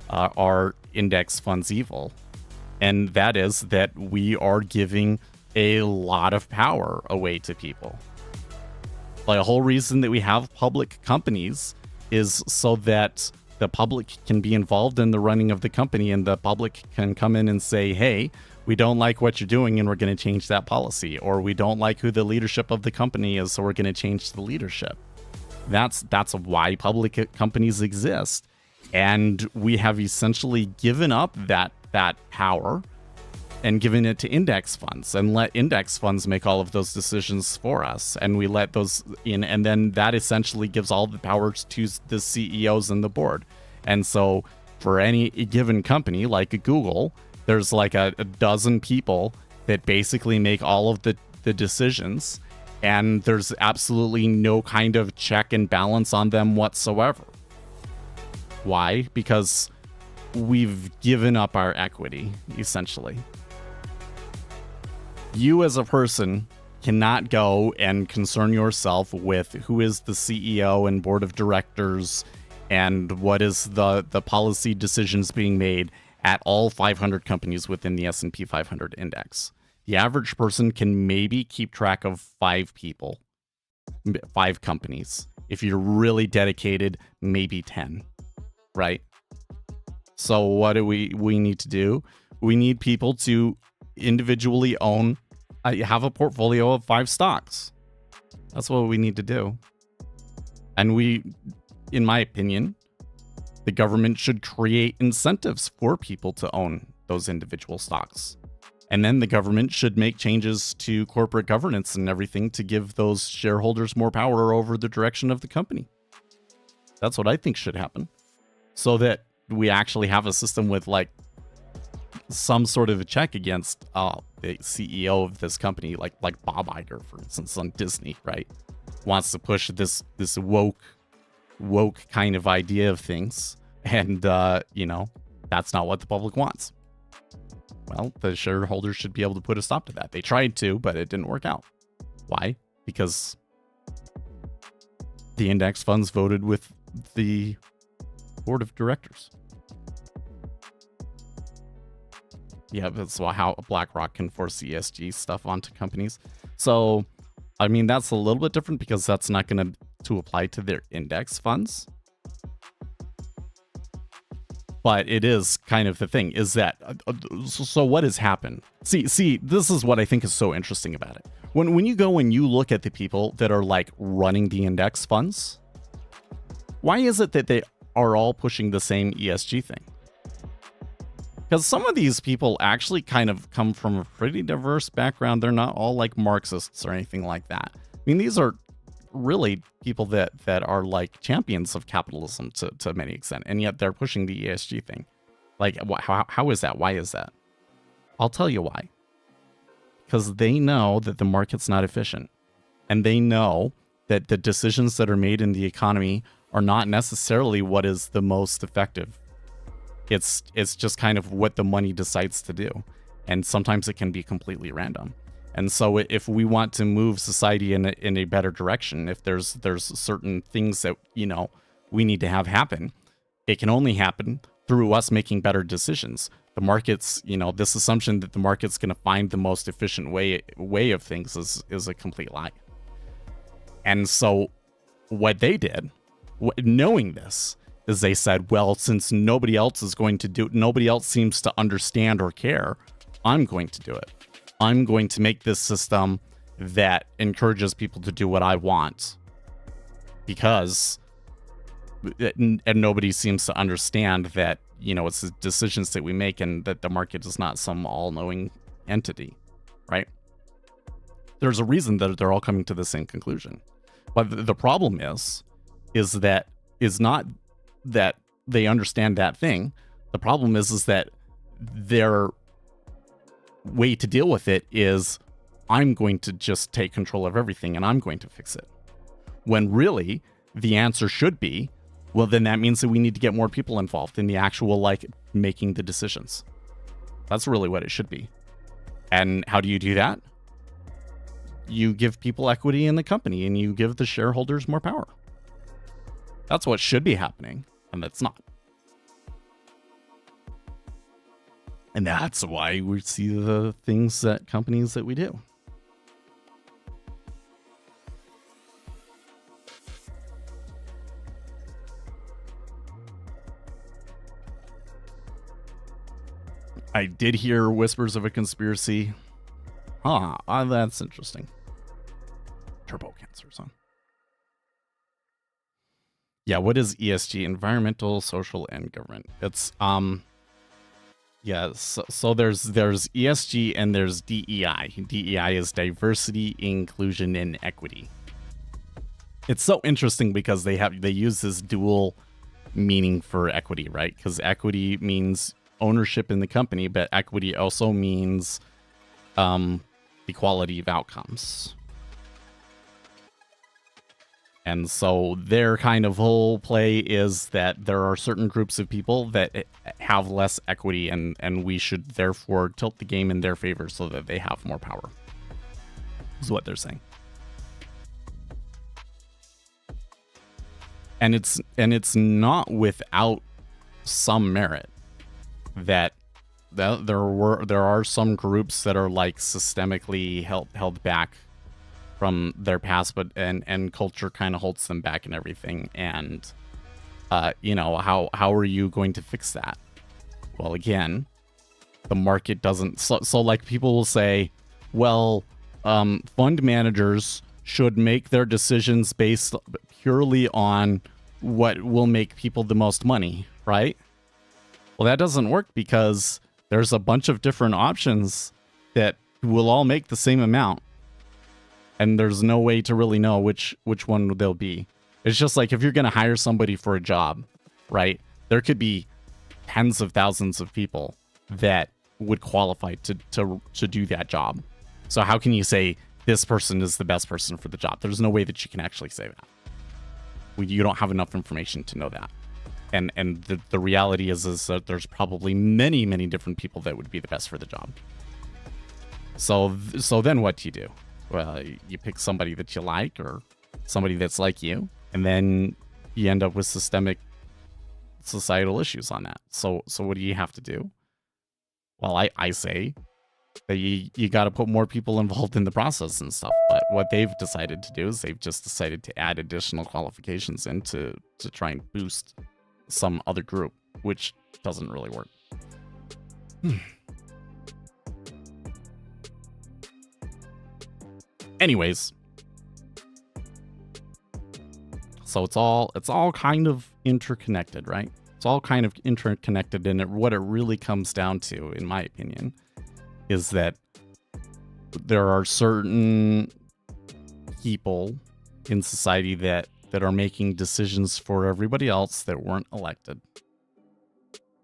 Are Index Funds Evil? And that is that we are giving a lot of power away to people. Like, the whole reason that we have public companies is so that the public can be involved in the running of the company, and the public can come in and say, hey, we don't like what you're doing and we're going to change that policy, or we don't like who the leadership of the company is, so we're going to change the leadership. That's why public companies exist. And we have essentially given up that power and given it to index funds, and let index funds make all of those decisions for us. And we let those in, and then that essentially gives all the power to the CEOs and the board. And so for any given company like Google, there's like a dozen people that basically make all of the decisions, and there's absolutely no kind of check and balance on them whatsoever. Why? Because we've given up our equity, essentially. You as a person cannot go and concern yourself with who is the CEO and board of directors and what is the policy decisions being made at all 500 companies within the S&P 500 index. The average person can maybe keep track of 5 people, 5 companies. If you're really dedicated, maybe 10, right? So what do we need to do? We need people to individually own, have a portfolio of 5 stocks. That's what we need to do. And in my opinion, the government should create incentives for people to own those individual stocks. And then the government should make changes to corporate governance and everything to give those shareholders more power over the direction of the company. That's what I think should happen. So that we actually have a system with like some sort of a check against the CEO of this company, like Bob Iger, for instance, on Disney, right? Wants to push this woke kind of idea of things. And, that's not what the public wants. Well, the shareholders should be able to put a stop to that. They tried to, but it didn't work out. Why? Because the index funds voted with the board of directors. Yeah, that's how BlackRock can force ESG stuff onto companies. So, I mean, that's a little bit different because that's not going to apply to their index funds. But it is kind of the thing, is that, so what has happened? See, this is what I think is so interesting about it. When you go and you look at the people that are like running the index funds, why is it that they are all pushing the same ESG thing? Because some of these people actually kind of come from a pretty diverse background. They're not all like Marxists or anything like that. I mean, these are really people that are like champions of capitalism to many extent, and yet they're pushing the ESG thing. Like, how is that? Why is that? I'll tell you why. Because they know that the market's not efficient, and they know that the decisions that are made in the economy are not necessarily what is the most effective. It's just kind of what the money decides to do, and sometimes it can be completely random. And so if we want to move society in a better direction, if there's certain things that, we need to have happen, it can only happen through us making better decisions. The market's, this assumption that the market's going to find the most efficient way of things is a complete lie. And so what they did, knowing this, is they said, well, since nobody else seems to understand or care, I'm going to do it. I'm going to make this system that encourages people to do what I want, because and nobody seems to understand that, it's the decisions that we make and that the market is not some all-knowing entity, right? There's a reason that they're all coming to the same conclusion. But the problem is not that they understand that thing. The problem is that their way to deal with it is, I'm going to just take control of everything and I'm going to fix it. When really the answer should be, well, then that means that we need to get more people involved in the actual, like, making the decisions. That's really what it should be. And how do you do that? You give people equity in the company and you give the shareholders more power. That's what should be happening, and that's not. And that's why we see the things that companies that we do. I did hear whispers of a conspiracy. That's interesting. Turbo cancers, huh? Yeah, what is ESG? Environmental, social, and government. It's yeah, so there's ESG and there's DEI. DEI is diversity, inclusion, and equity. It's so interesting because they use this dual meaning for equity, right? Because equity means ownership in the company, but equity also means equality of outcomes. And so their kind of whole play is that there are certain groups of people that have less equity, and we should therefore tilt the game in their favor so that they have more power. Is what they're saying. And it's not without some merit that there are some groups that are like systemically held back from their past, but and culture kind of holds them back and everything. And how are you going to fix that? Well, again, the market doesn't. So like people will say, well, fund managers should make their decisions based purely on what will make people the most money, right? Well, that doesn't work because There's a bunch of different options that will all make the same amount. And there's no way to really know which one they'll be. It's just like if you're going to hire somebody for a job, right? There could be tens of thousands of people that would qualify to do that job. So how can you say this person is the best person for the job? There's no way that you can actually say that. You don't have enough information to know that. And the reality is that there's probably many, many different people that would be the best for the job. So then what do you do? Well, you pick somebody that you like or somebody that's like you, and then you end up with systemic societal issues on that. So what do you have to do? Well, I say that you got to put more people involved in the process and stuff. But what they've decided to do is they've just decided to add additional qualifications in to try and boost some other group, which doesn't really work. Anyways, so it's all kind of interconnected, right? It's all kind of interconnected, and what it really comes down to, in my opinion, is that there are certain people in society that are making decisions for everybody else that weren't elected.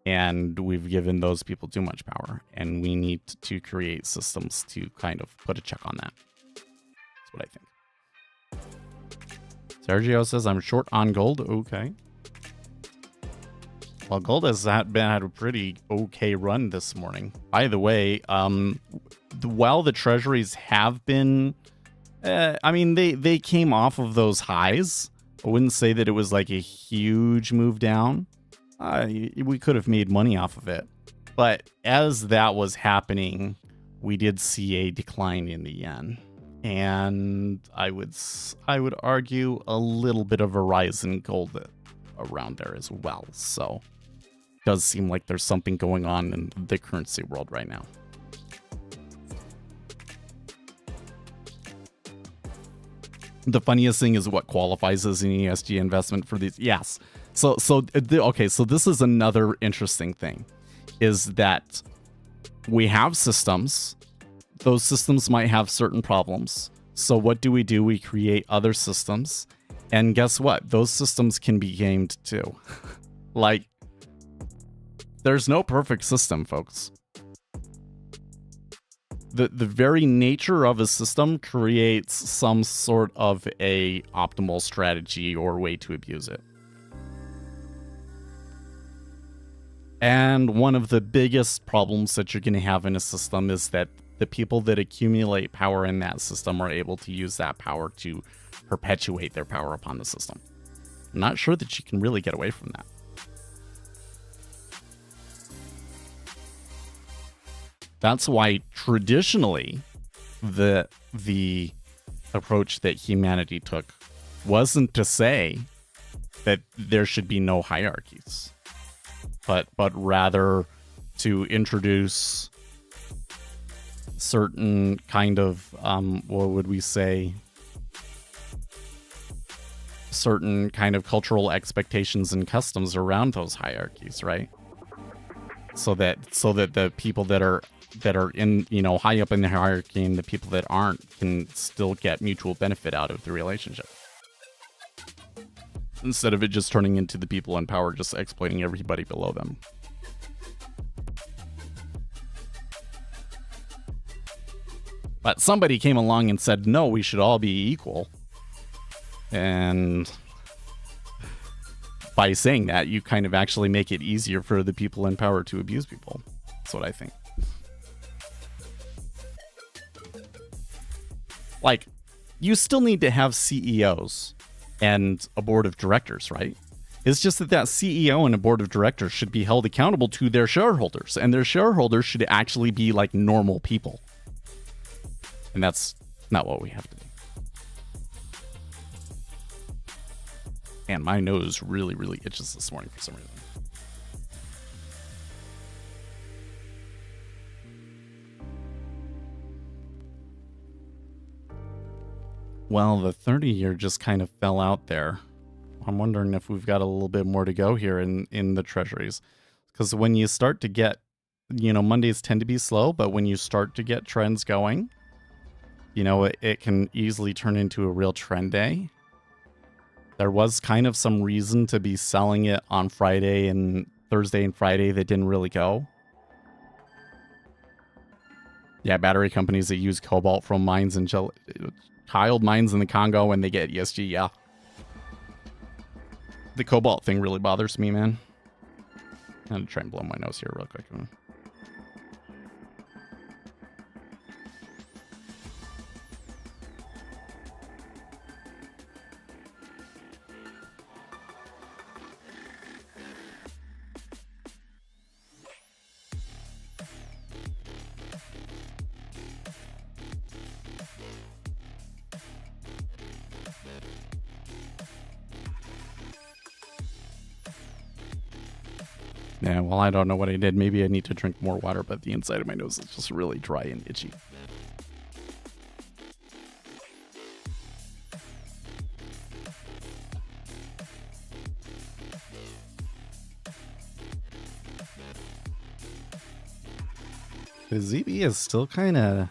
And we've given those people too much power, and we need to create systems to kind of put a check on that. That's what I think. Sergio says, I'm short on gold. Okay. Well, gold has had a pretty okay run this morning. By the way, while the treasuries have been, I mean, they came off of those highs. I wouldn't say that it was like a huge move down. We could have made money off of it. But as that was happening, we did see a decline in the yen. And I would argue a little bit of a rise in gold around there as well. So it does seem like there's something going on in the currency world right now. The funniest thing is what qualifies as an ESG investment for these. Yes. Okay, so this is another interesting thing, is that we have systems. Those systems might have certain problems. So what do? We create other systems. And guess what? Those systems can be gamed too. Like, there's no perfect system, folks. The very nature of a system creates some sort of a optimal strategy or way to abuse it. And one of the biggest problems that you're going to have in a system is that the people that accumulate power in that system are able to use that power to perpetuate their power upon the system. I'm not sure that you can really get away from that. That's why traditionally the approach that humanity took wasn't to say that there should be no hierarchies, but rather to introduce certain kind of what would we say, certain kind of cultural expectations and customs around those hierarchies, right? So that the people that are in, high up in the hierarchy and the people that aren't can still get mutual benefit out of the relationship, instead of it just turning into the people in power just exploiting everybody below them. But somebody came along and said, no, we should all be equal. And by saying that, you kind of actually make it easier for the people in power to abuse people. That's what I think. Like, you still need to have CEOs and a board of directors, right? It's just that CEO and a board of directors should be held accountable to their shareholders, and their shareholders should actually be like normal people. And that's not what we have to do. And my nose really, really itches this morning for some reason. Well, the 30-year just kind of fell out there. I'm wondering if we've got a little bit more to go here in the treasuries. Because when you start to get Mondays tend to be slow, but when you start to get trends going, it can easily turn into a real trend day. There was kind of some reason to be selling it on Friday and Thursday and Friday that didn't really go. Yeah, battery companies that use cobalt from mines and tiled mines in the Congo and they get ESG, yeah. The cobalt thing really bothers me, man. I'm gonna try and blow my nose here real quick. Yeah, well, I don't know what I did. Maybe I need to drink more water, but the inside of my nose is just really dry and itchy. The ZB is still kind of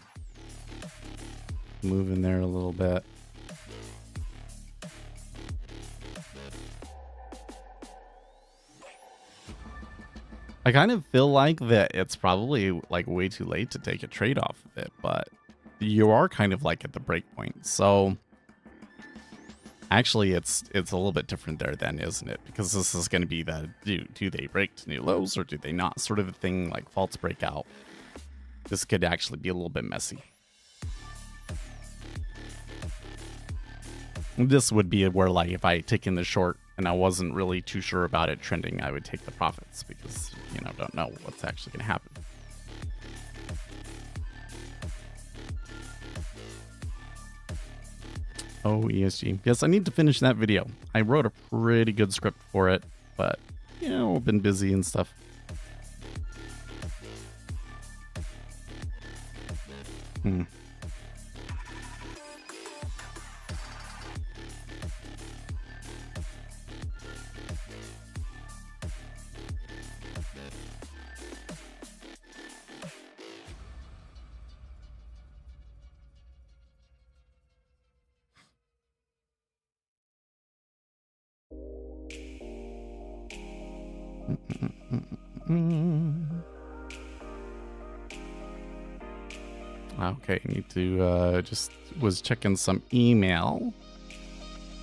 moving there a little bit. I kind of feel like that it's probably like way too late to take a trade off of it, but you are kind of like at the break point. So actually it's a little bit different there then, isn't it? Because this is going to be the do they break to new lows or do they not sort of a thing, like false breakout. This could actually be a little bit messy. This would be where, like, if I take in the short and I wasn't really too sure about it trending, I would take the profits because, don't know what's actually going to happen. Oh, ESG. Yes, I need to finish that video. I wrote a pretty good script for it, but, I've been busy and stuff. Okay, I need to just was checking some email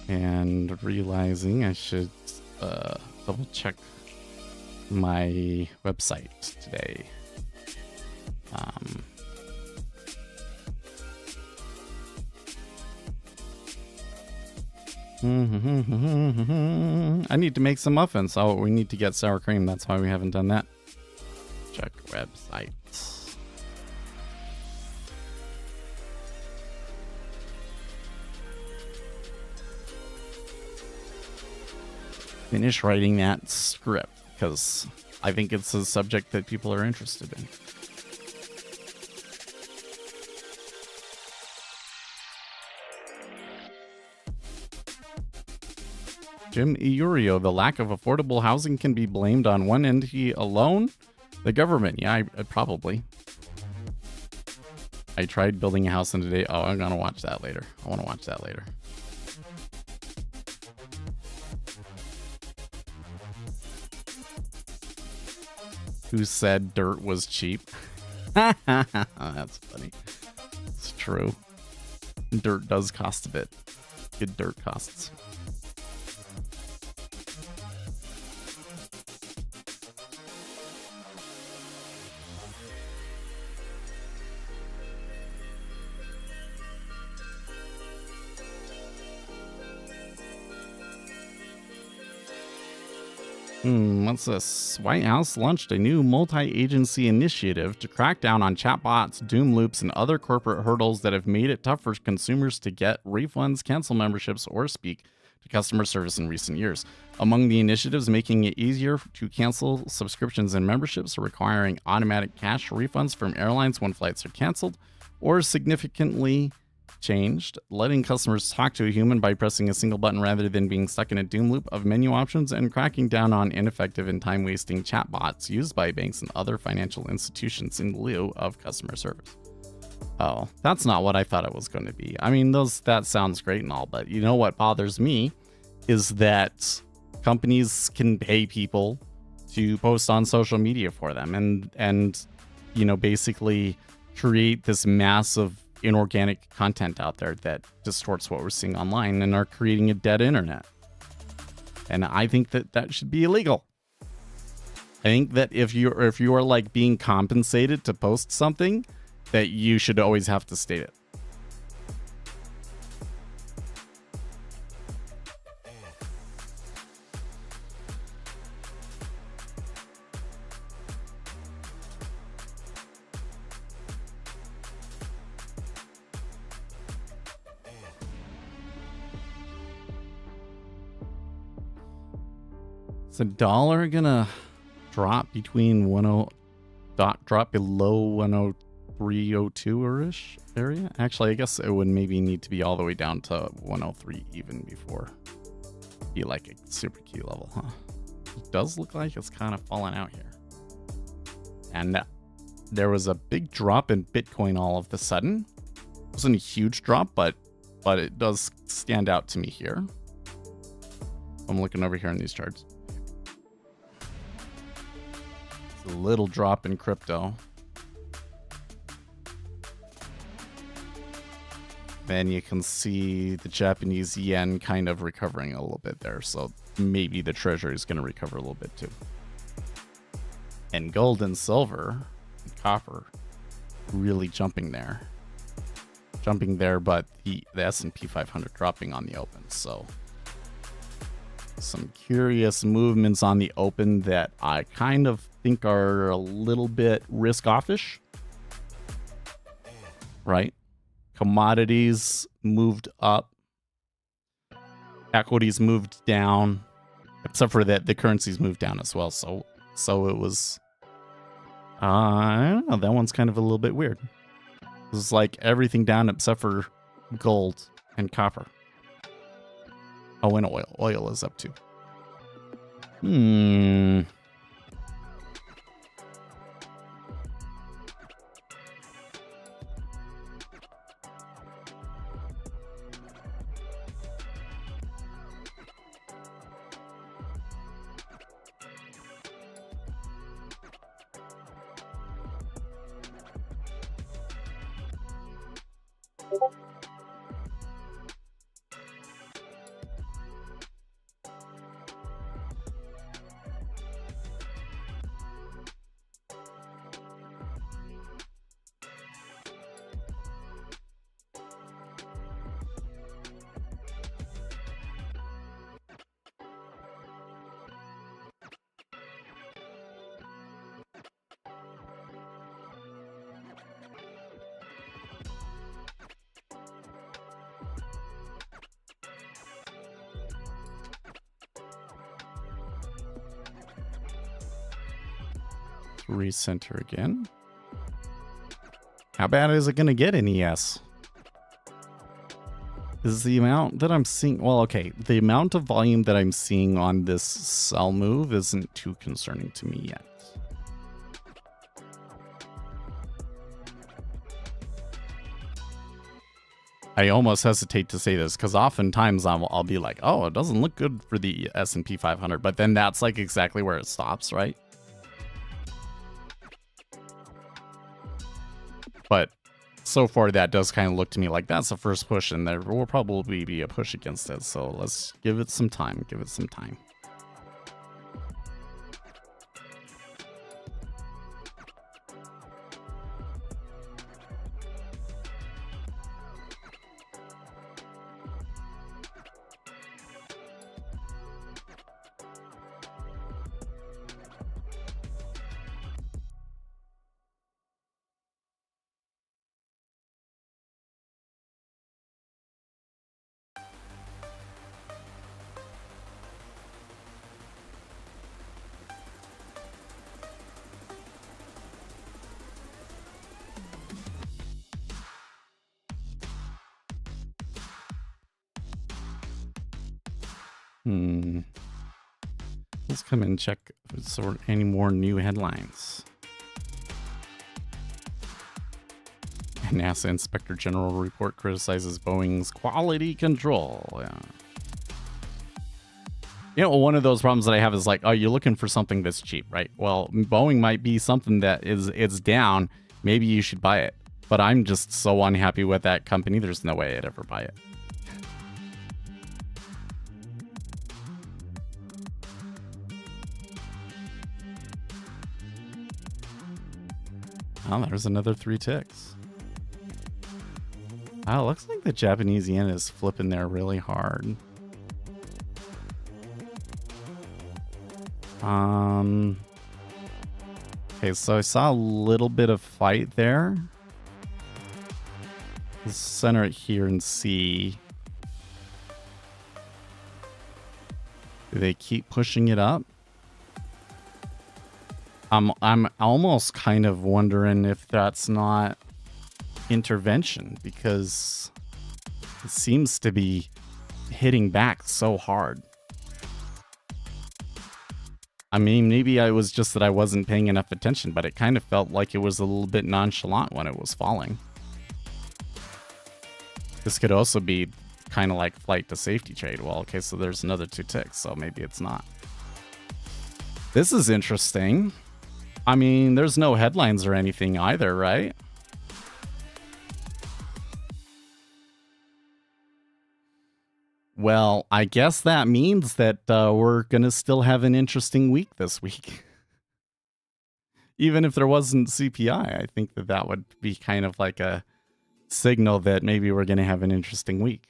and realizing I should double check my website today. I need to make some muffins. Oh, we need to get sour cream. That's why we haven't done that. Check website. Finish writing that script because I think it's a subject that people are interested in. Jim Iurio, the lack of affordable housing can be blamed on one entity alone? The government. Yeah, probably. I tried building a house in a day. Oh, I'm going to watch that later. I want to watch that later. Who said dirt was cheap? That's funny. It's true. Dirt does cost a bit. Good dirt costs. What's this? White House launched a new multi-agency initiative to crack down on chatbots, doom loops, and other corporate hurdles that have made it tough for consumers to get refunds, cancel memberships, or speak to customer service in recent years. Among the initiatives making it easier to cancel subscriptions and memberships are requiring automatic cash refunds from airlines when flights are canceled, or significantly changed, letting customers talk to a human by pressing a single button rather than being stuck in a doom loop of menu options, and cracking down on ineffective and time-wasting chatbots used by banks and other financial institutions in lieu of customer service. Oh, that's not what I thought it was going to be. I mean, that sounds great and all, but you know what bothers me is that companies can pay people to post on social media for them and basically create this massive inorganic content out there that distorts what we're seeing online and are creating a dead internet. And I think that should be illegal. I think that if you are like being compensated to post something, that you should always have to state it. Is $1 gonna drop between drop below 103.02-ish area? Actually, I guess it would maybe need to be all the way down to 103 even before be like a super key level, huh? It does look like it's kind of falling out here. And there was a big drop in Bitcoin all of a sudden. It wasn't a huge drop, but it does stand out to me here. I'm looking over here on these charts. It's a little drop in crypto. Then you can see the Japanese yen kind of recovering a little bit there. So maybe the treasury is going to recover a little bit too. And gold and silver and copper really jumping there. But the S&P 500 dropping on the open. So some curious movements on the open that I kind of think are a little bit risk-offish. Right? Commodities moved up. Equities moved down. Except for that, the currencies moved down as well. So it was... I don't know. That one's kind of a little bit weird. It was like everything down except for gold and copper. Oh, and oil. Oil is up too. Recenter again. How bad is it going to get in ES? Is the amount that I'm seeing... Well, okay. The amount of volume that I'm seeing on this sell move isn't too concerning to me yet. I almost hesitate to say this because oftentimes I'll be like, oh, it doesn't look good for the S&P 500. But then that's like exactly where it stops, right? But so far, that does kind of look to me like that's the first push, and there will probably be a push against it. So let's give it some time. Give it some time. Let's come and check if it's any more new headlines. NASA Inspector General report criticizes Boeing's quality control. Yeah. You know, one of those problems that I have is like, oh, you're looking for something that's cheap, right? Well, Boeing might be something that it's down. Maybe you should buy it. But I'm just so unhappy with that company. There's no way I'd ever buy it. Oh, there's another 3 ticks. Oh, looks like the Japanese yen is flipping there really hard. Okay, so I saw a little bit of fight there. Let's center it here and see. Do they keep pushing it up? I'm almost kind of wondering if that's not intervention, because it seems to be hitting back so hard. I mean, maybe I was just that I wasn't paying enough attention, but it kind of felt like it was a little bit nonchalant when it was falling. This could also be kind of like flight to safety trade. Well, okay, so there's another 2 ticks, so maybe it's not. This is interesting. I mean, there's no headlines or anything either, right? Well, I guess that means that we're going to still have an interesting week this week. Even if there wasn't CPI, I think that would be kind of like a signal that maybe we're going to have an interesting week.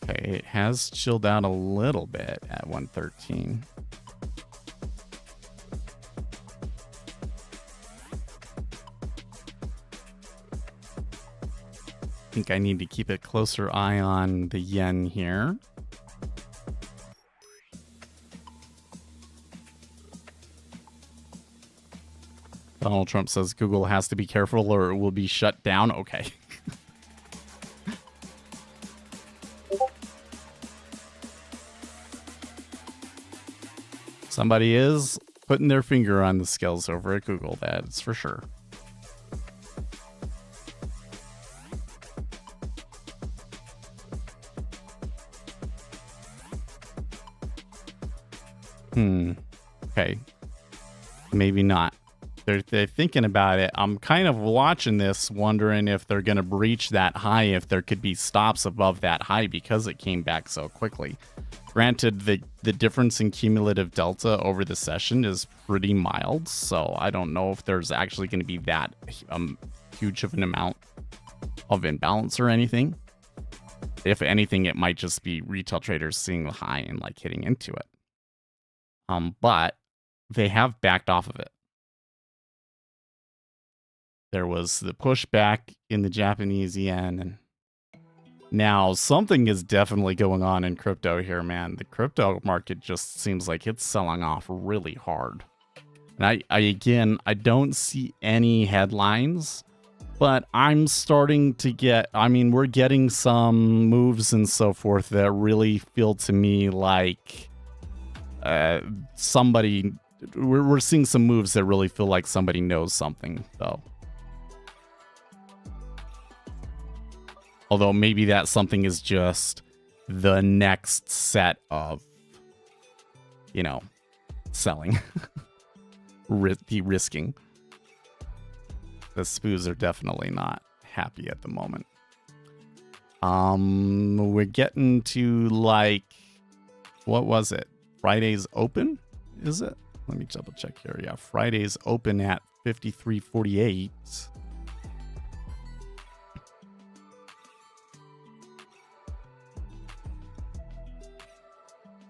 Okay, it has chilled out a little bit at 113. I think I need to keep a closer eye on the yen here. Donald Trump says Google has to be careful or it will be shut down. Okay. Somebody is putting their finger on the scales over at Google, that's for sure. Okay. Maybe not. They're thinking about it. I'm kind of watching this, wondering if they're going to breach that high, if there could be stops above that high because it came back so quickly. Granted, the difference in cumulative delta over the session is pretty mild, so I don't know if there's actually going to be that huge of an amount of imbalance or anything. If anything, it might just be retail traders seeing the high and like hitting into it. But they have backed off of it. There was the pushback in the Japanese yen, and now something is definitely going on in crypto here, man. The crypto market just seems like it's selling off really hard. And I don't see any headlines, but I'm starting to get, I mean, we're getting some moves and so forth that really feel to me like we're seeing some moves that really feel like somebody knows something, though. Although maybe that something is just the next set of, selling, risking. The spoos are definitely not happy at the moment. We're getting to like, what was it? Friday's open? Is it? Let me double check here. Yeah, Friday's open at 53.48.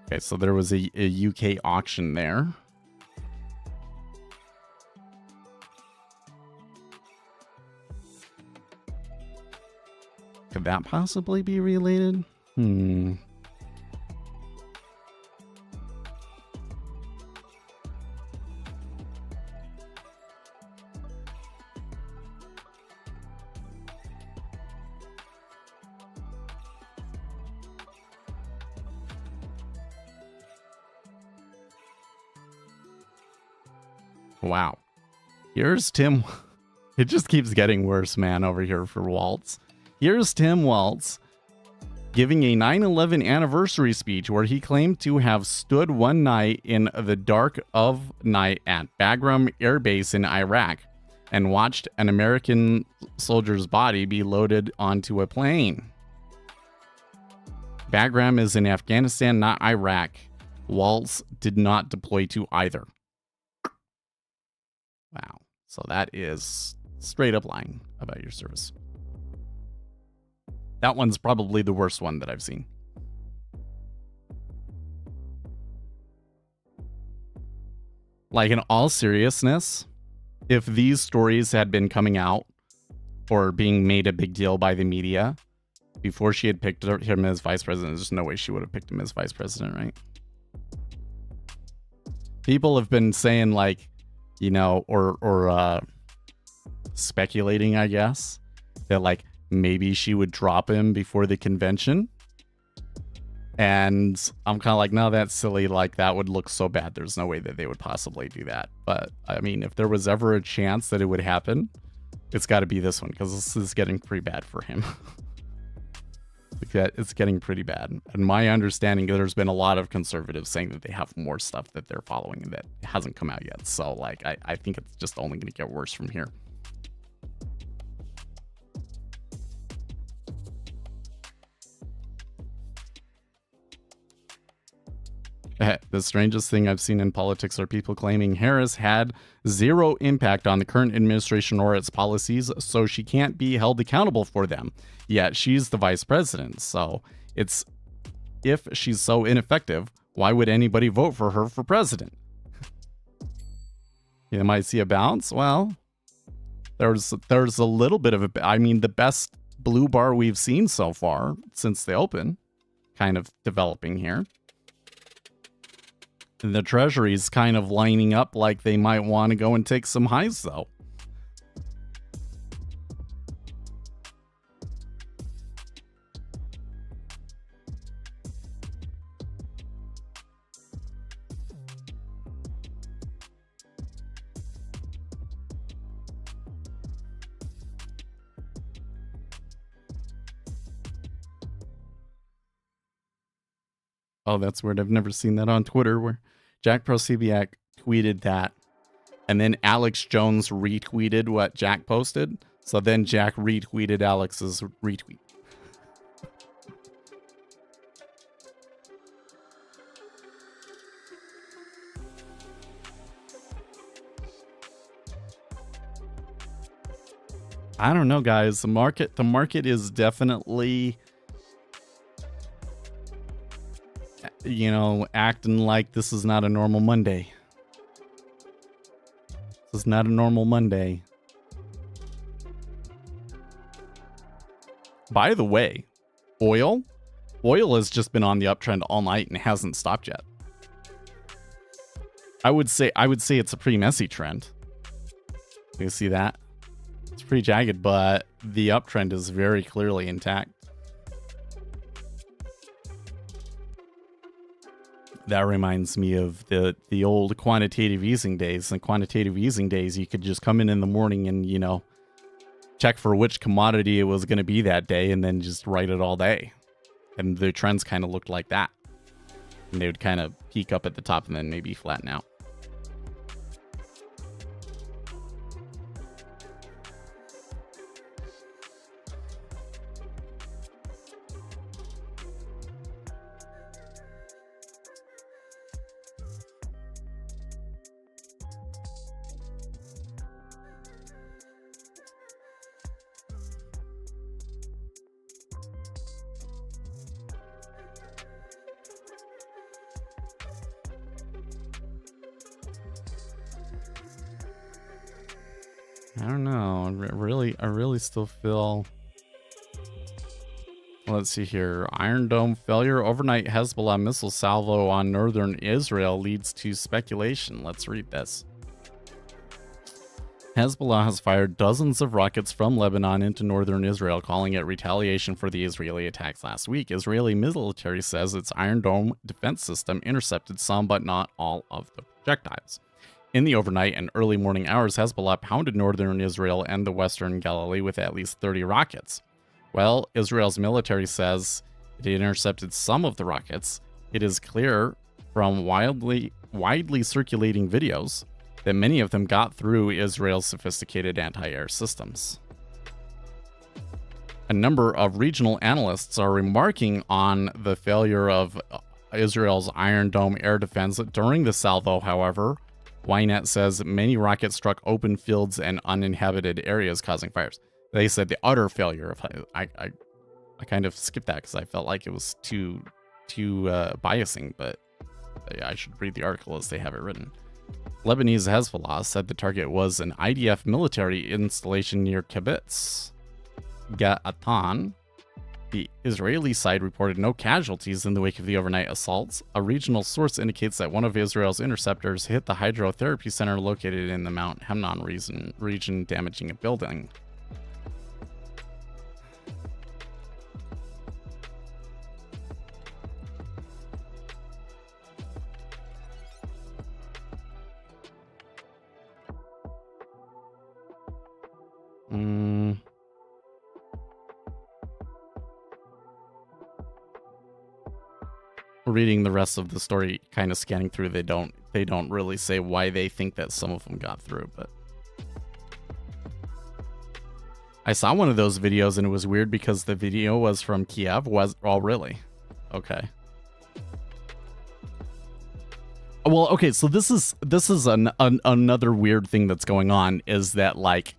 Okay, so there was a UK auction there. Could that possibly be related? Wow. Here's Tim. It just keeps getting worse, man, over here for Waltz. Here's Tim Waltz giving a 9/11 anniversary speech where he claimed to have stood one night in the dark of night at Bagram Air Base in Iraq and watched an American soldier's body be loaded onto a plane. Bagram is in Afghanistan, not Iraq. Waltz did not deploy to either. Wow. So that is straight up lying about your service. That one's probably the worst one that I've seen. Like, in all seriousness, if these stories had been coming out or being made a big deal by the media before she had picked him as vice president, there's no way she would have picked him as vice president, right? People have been saying, like, you know, or speculating, I guess, that, like, maybe she would drop him before the convention. And I'm kind of like, no, that's silly. Like, that would look so bad. There's no way that they would possibly do that. But, I mean, if there was ever a chance that it would happen, it's got to be this one, because this is getting pretty bad for him. It's getting pretty bad. And my understanding, there's been a lot of conservatives saying that they have more stuff that they're following that hasn't come out yet. So, like, I think it's just only going to get worse from here. The strangest thing I've seen in politics are people claiming Harris had zero impact on the current administration or its policies, so she can't be held accountable for them. Yet she's the vice president, so it's, if she's so ineffective, why would anybody vote for her for president? You might see a bounce. Well, there's a little bit of a, I mean, the best blue bar we've seen so far since the open, kind of developing here. And the Treasury's kind of lining up like they might want to go and take some highs, though. Oh, that's weird. I've never seen that on Twitter, where Jack Procebiak tweeted that, and then Alex Jones retweeted what Jack posted. So then Jack retweeted Alex's retweet. I don't know, guys. The market is definitely, you know, acting like this is not a normal Monday. This is not a normal Monday. By the way, oil has just been on the uptrend all night and hasn't stopped yet. I would say it's a pretty messy trend. You see that? It's pretty jagged, but the uptrend is very clearly intact. That reminds me of the old quantitative easing days. In quantitative easing days, you could just come in the morning and, you know, check for which commodity it was going to be that day and then just write it all day. And the trends kind of looked like that. And they would kind of peak up at the top and then maybe flatten out. I don't know. I really still feel... Let's see here. Iron Dome failure. Overnight Hezbollah missile salvo on northern Israel leads to speculation. Let's read this. Hezbollah has fired dozens of rockets from Lebanon into northern Israel, calling it retaliation for the Israeli attacks last week. Israeli military says its Iron Dome defense system intercepted some but not all of the projectiles. In the overnight and early morning hours, Hezbollah pounded northern Israel and the western Galilee with at least 30 rockets. While Israel's military says it intercepted some of the rockets, it is clear from widely circulating videos that many of them got through Israel's sophisticated anti-air systems. A number of regional analysts are remarking on the failure of Israel's Iron Dome air defense during the salvo, however. Ynet says many rockets struck open fields and uninhabited areas, causing fires. They said the utter failure of... I kind of skipped that because I felt like it was too biasing, but I should read the article as they have it written. Lebanese Hezbollah said the target was an IDF military installation near Kibbutz Ga'atan. The Israeli side reported no casualties in the wake of the overnight assaults. A regional source indicates that one of Israel's interceptors hit the hydrotherapy center located in the Mount Hemnon region, damaging a building. Reading the rest of the story, kind of scanning through, they don't really say why they think that some of them got through, but I saw one of those videos and it was weird because the video was from Kiev. Oh, really? Okay. Well, okay, so this is another weird thing that's going on, is that like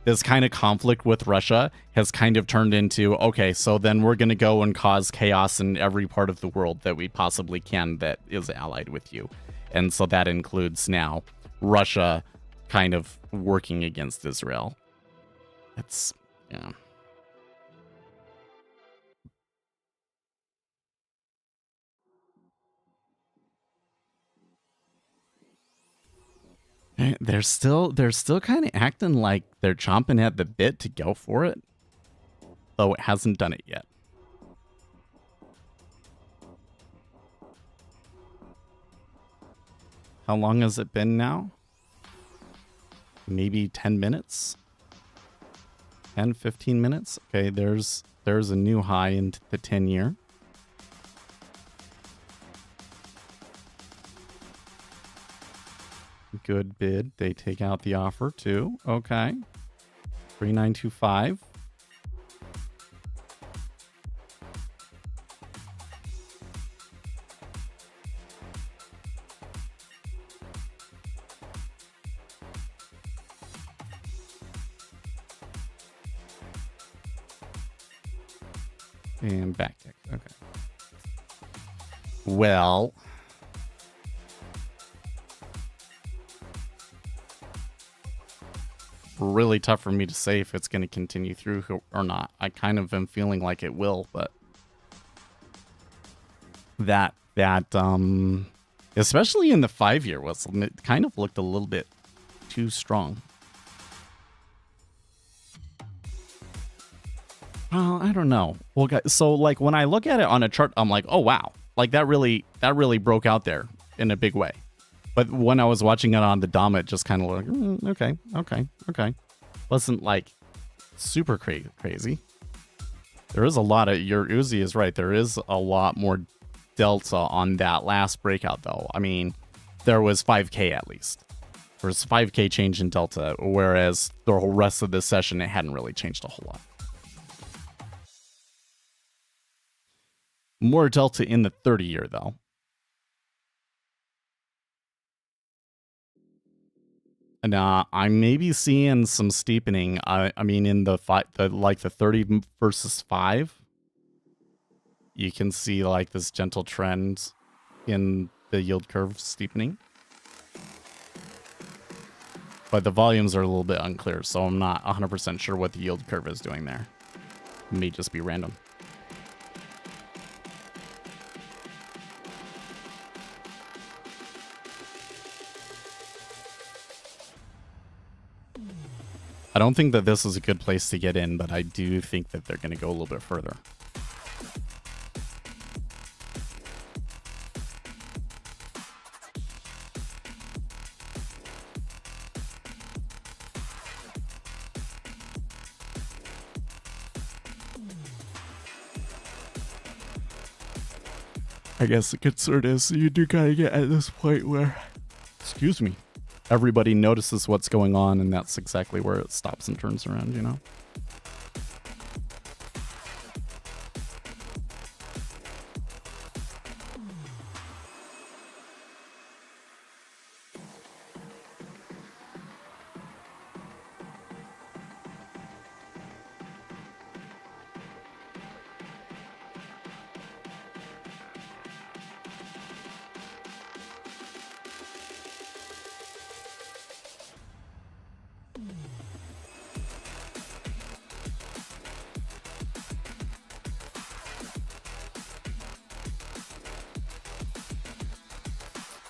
this kind of conflict with Russia has kind of turned into, okay, so then we're going to go and cause chaos in every part of the world that we possibly can that is allied with you. And so that includes now Russia kind of working against Israel. It's, yeah. They're still kind of acting like they're chomping at the bit to go for it, though it hasn't done it yet. How long has it been now? Maybe 10 minutes? 10, 15 minutes? Okay, there's a new high into the 10-year. Good bid. They take out the offer too. Okay. 3925. And back tick. Okay. Well, really tough for me to say if it's going to continue through or not. I kind of am feeling like it will, but that especially in the 5-year was, it kind of looked a little bit too strong. Well, I don't know. Well, so like when I look at it on a chart, I'm like, oh wow, like that really broke out there in a big way. But when I was watching it on the DOM, it just kind of like, okay. Wasn't like super crazy. There is a lot of, your Uzi is right. There is a lot more delta on that last breakout though. I mean, there was 5K at least. There was 5K change in delta, whereas the whole rest of this session, it hadn't really changed a whole lot. More delta in the 30-year though. And I may be seeing some steepening. I mean, in the 30 versus 5, you can see like this gentle trend in the yield curve steepening. But the volumes are a little bit unclear, so I'm not 100% sure what the yield curve is doing there. It may just be random. I don't think that this is a good place to get in, but I do think that they're going to go a little bit further. I guess the concern is you do kind of get at this point where, excuse me, everybody notices what's going on, and that's exactly where it stops and turns around, you know?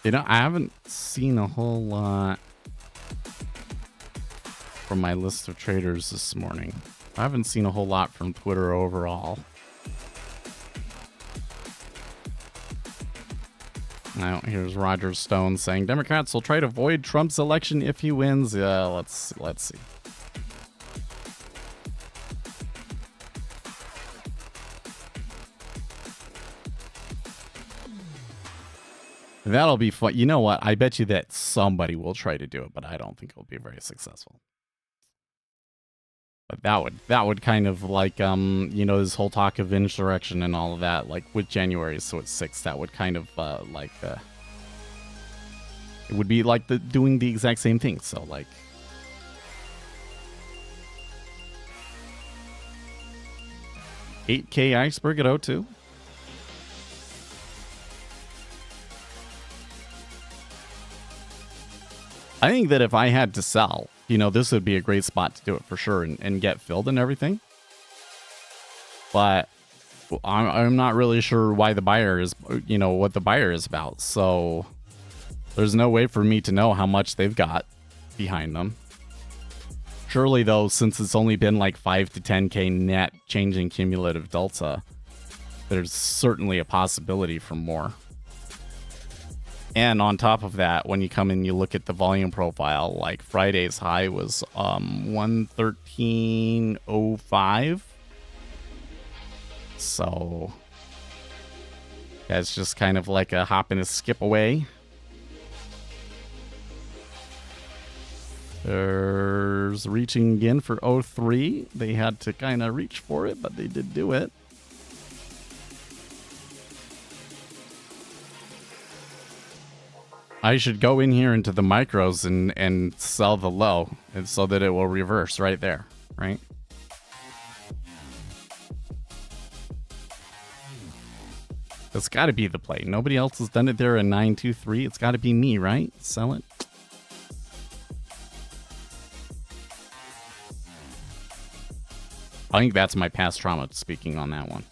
You know, I haven't seen a whole lot from my list of traders this morning. I haven't seen a whole lot from Twitter overall. Now, here's Roger Stone saying Democrats will try to avoid Trump's election if he wins. Let's see. That'll be fun. You know what? I bet you that somebody will try to do it, but I don't think it'll be very successful. But that would kind of like you know, this whole talk of insurrection and all of that, like with January, so it's 6th, that would kind of it would be like doing the exact same thing. So like 8K iceberg at 02. I think that if I had to sell, you know, this would be a great spot to do it for sure and get filled and everything. But I'm not really sure why the buyer is, you know, what the buyer is about. So there's no way for me to know how much they've got behind them. Surely, though, since it's only been like 5 to 10K net changing cumulative delta, there's certainly a possibility for more. And on top of that, when you come in, you look at the volume profile, like Friday's high was 113.05. So that's just kind of like a hop and a skip away. There's reaching again for 03. They had to kind of reach for it, but they did do it. I should go in here into the micros and sell the low, and so that it will reverse right there, right? It's got to be the play. Nobody else has done it there in 923. It's got to be me, right? Sell it. I think that's my past trauma speaking on that one.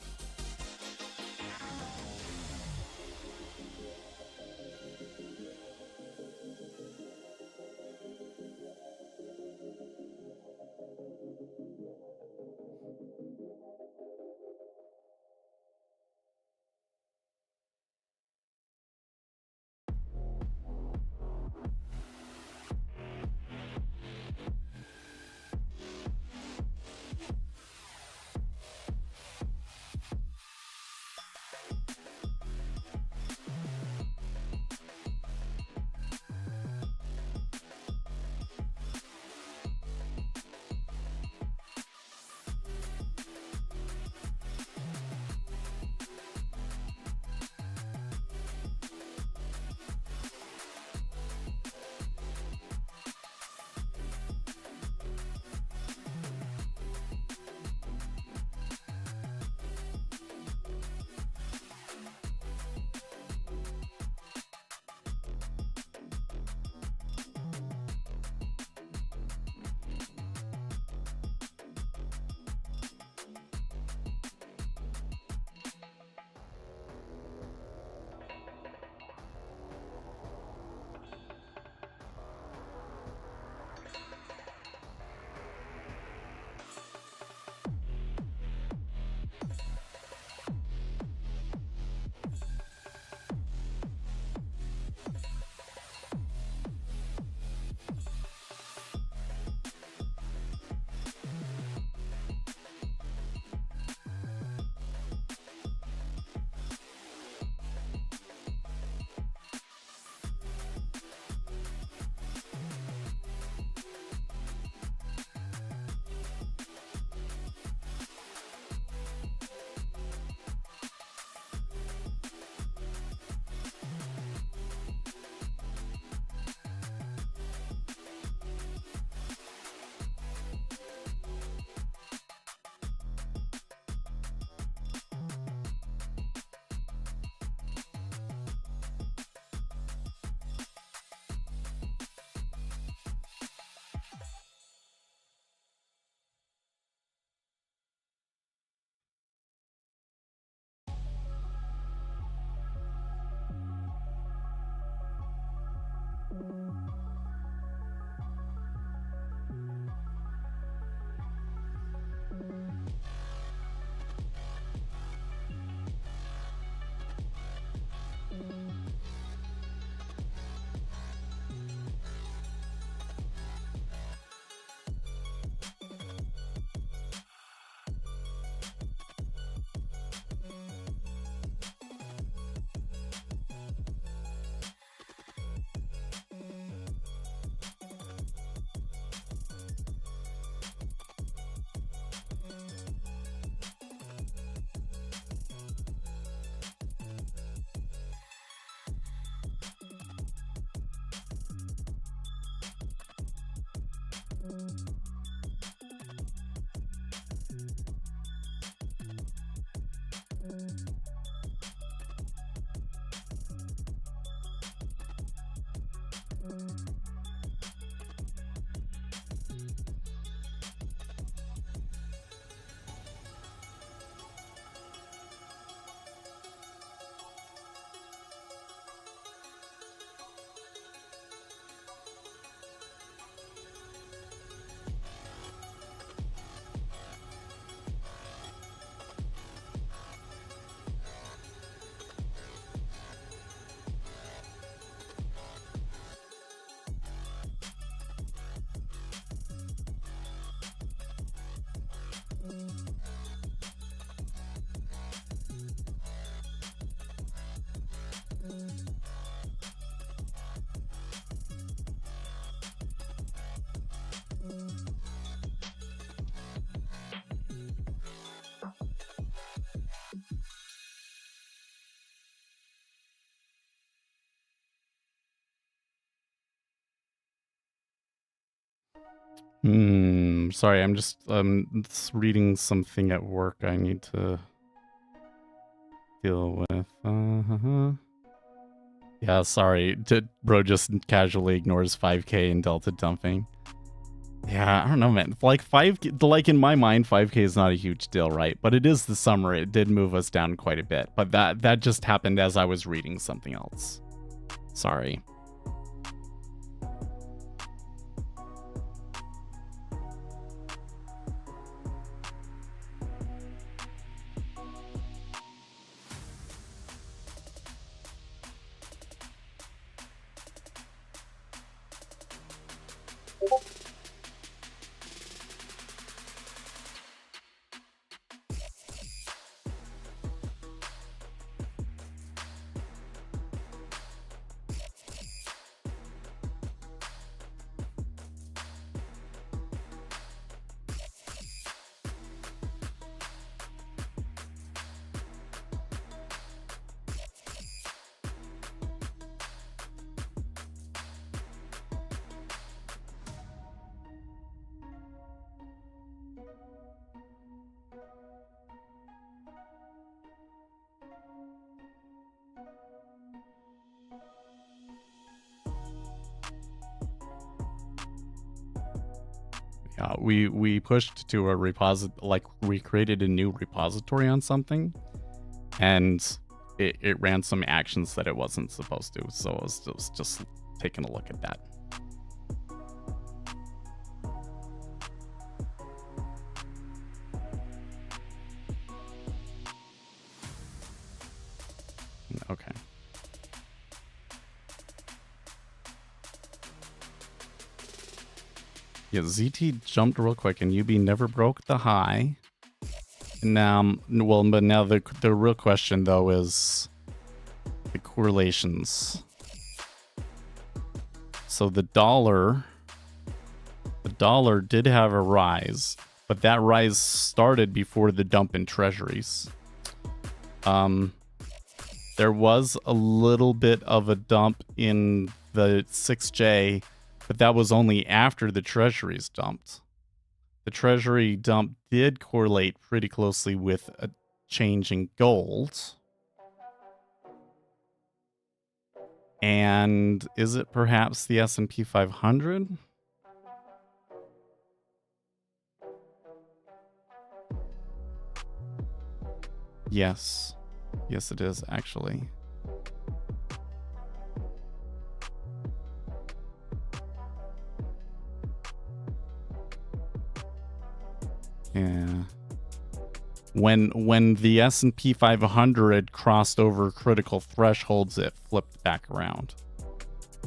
Sorry, I'm just reading something at work I need to deal with. Yeah, sorry. Bro just casually ignores 5K and delta dumping. Yeah, I don't know, man. Like like in my mind, 5K is not a huge deal, right? But it is the summer. It did move us down quite a bit. But that just happened as I was reading something else. Sorry. Yeah, we pushed to a like we created a new repository on something, and it ran some actions that it wasn't supposed to. So I was just taking a look at that. Okay. Yeah, ZT jumped real quick, and UB never broke the high. Now, well, but now the real question though is the correlations. So the dollar did have a rise, but that rise started before the dump in treasuries. There was a little bit of a dump in the 6J, but that was only after the treasuries dumped. The treasury dump did correlate pretty closely with a change in gold. And is it perhaps the S&P 500? Yes. Yes, it is, actually. Yeah. When the S&P 500 crossed over critical thresholds, it flipped back around.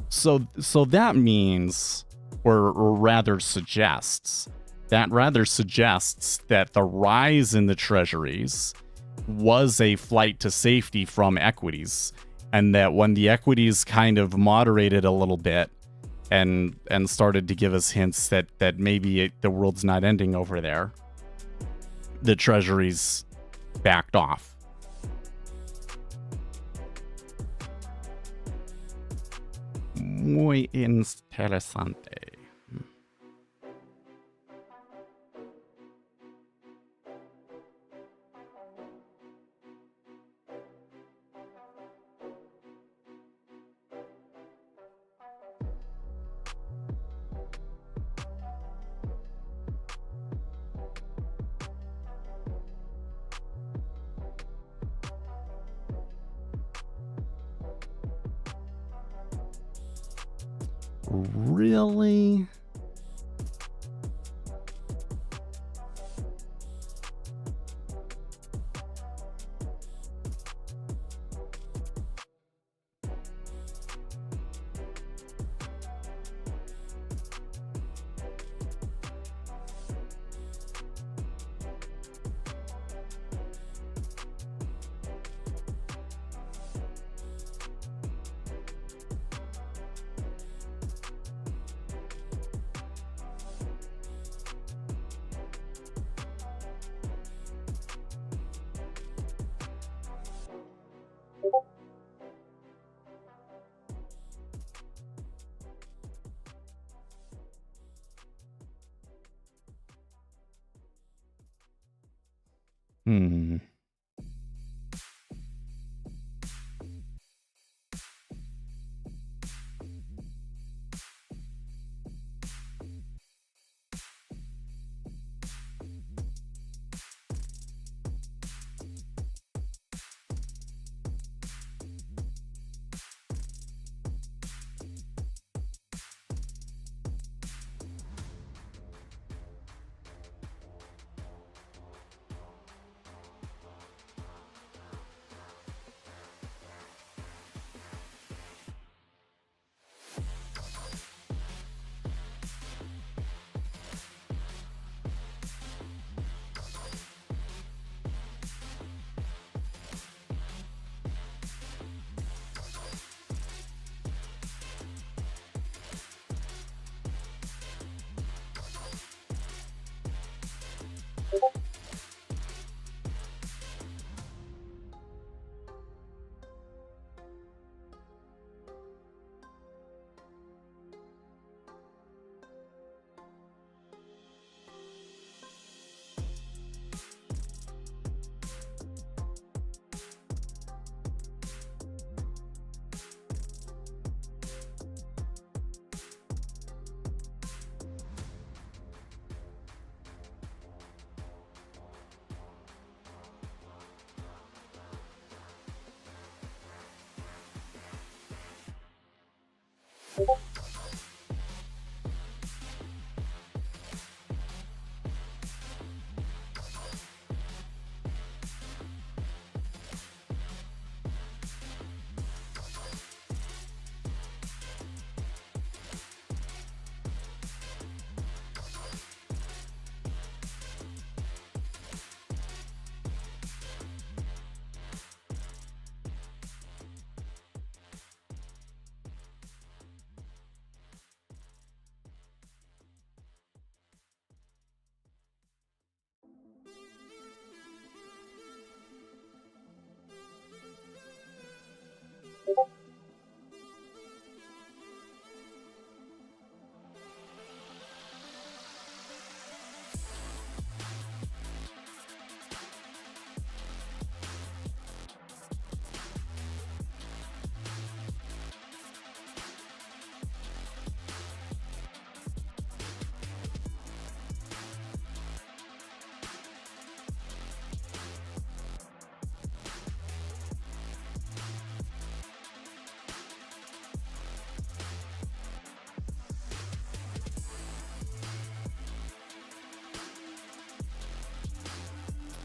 So that means, or rather suggests, that the rise in the treasuries was a flight to safety from equities, and that when the equities kind of moderated a little bit and started to give us hints that maybe the world's not ending over there, the treasuries backed off. Muy interesante. Really? Hmm.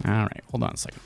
All right, hold on a second.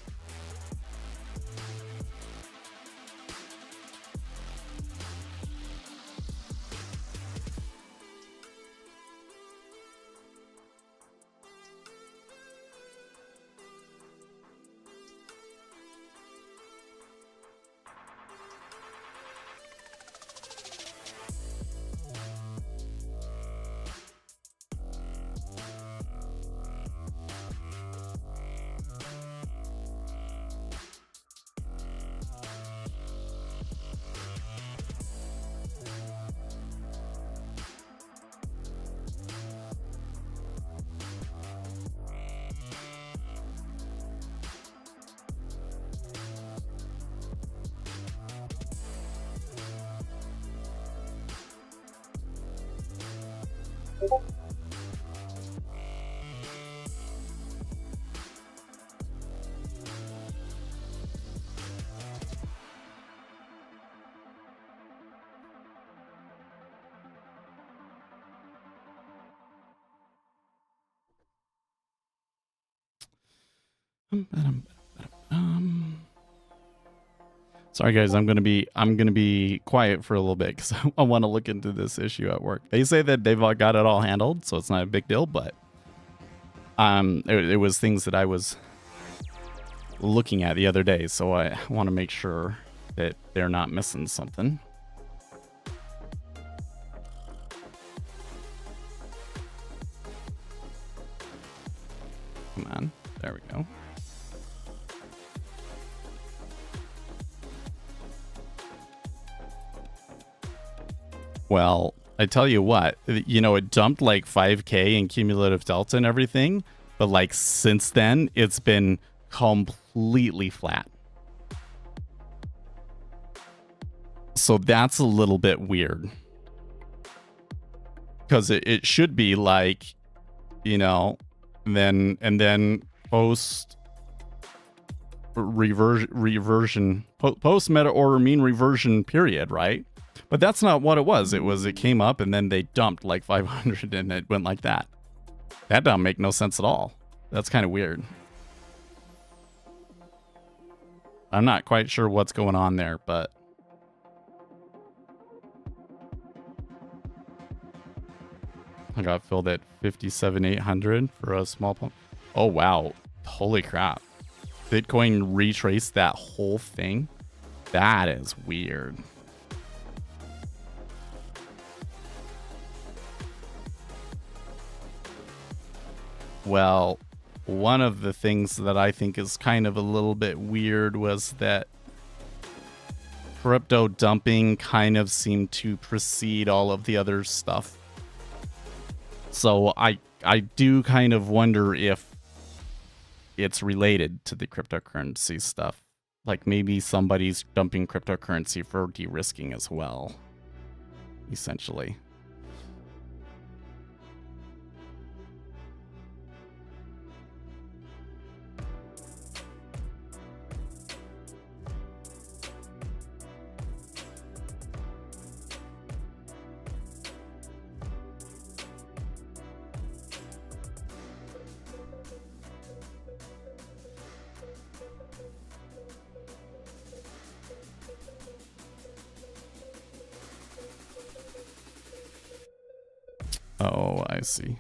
Sorry guys, I'm gonna be quiet for a little bit because I want to look into this issue at work. They say that they've got it all handled, so it's not a big deal. But it was things that I was looking at the other day, so I want to make sure that they're not missing something. Come on, there we go. Well, I tell you what, you know, it dumped like 5K in cumulative delta and everything, but like since then, it's been completely flat. So that's a little bit weird. Because it should be like, you know, and then post reversion, post meta order mean reversion period, right? But that's not what it was. It came up and then they dumped like 500 and it went like that. That doesn't make no sense at all. That's kind of weird. I'm not quite sure what's going on there, but I got filled at 57,800 for a small pump. Oh, wow. Holy crap. Bitcoin retraced that whole thing? That is weird. Well, one of the things that I think is kind of a little bit weird was that crypto dumping kind of seemed to precede all of the other stuff. So I do kind of wonder if it's related to the cryptocurrency stuff. Like maybe somebody's dumping cryptocurrency for de-risking as well, essentially. Oh, I see.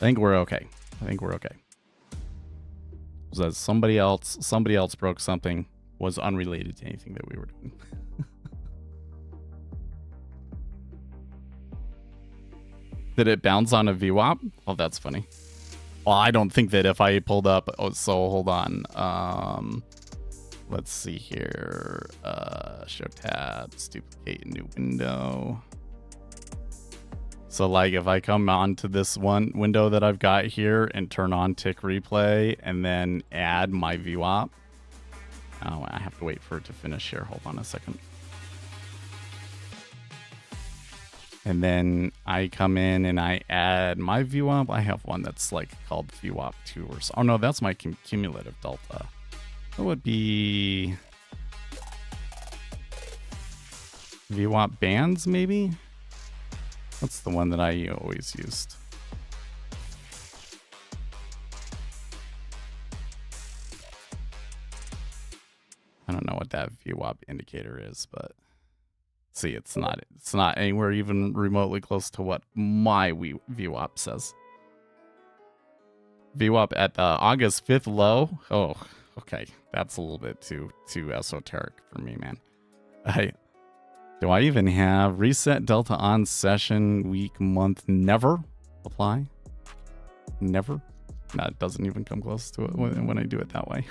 think we're okay. I think we're okay. So somebody else broke something, was unrelated to anything that we were doing. Did it bounce on a VWAP? Oh, that's funny. Well, I don't think that if I pulled up. Oh, so hold on. Let's see here. Show tabs, duplicate new window. So like if I come onto this one window that I've got here and turn on tick replay and then add my VWAP. Oh, I have to wait for it to finish here. Hold on a second. And then I come in and I add my VWAP. I have one that's like called VWAP 2 or so. Oh no, that's my cumulative delta. That would be VWAP bands maybe? What's the one that I always used? I don't know what that VWAP indicator is, but see, it's not anywhere even remotely close to what my VWAP says. VWAP at the August 5th low. Oh, okay. That's a little bit too esoteric for me, man. Do I even have reset delta on session week month? Never apply. Never. No, it doesn't even come close to it when I do it that way.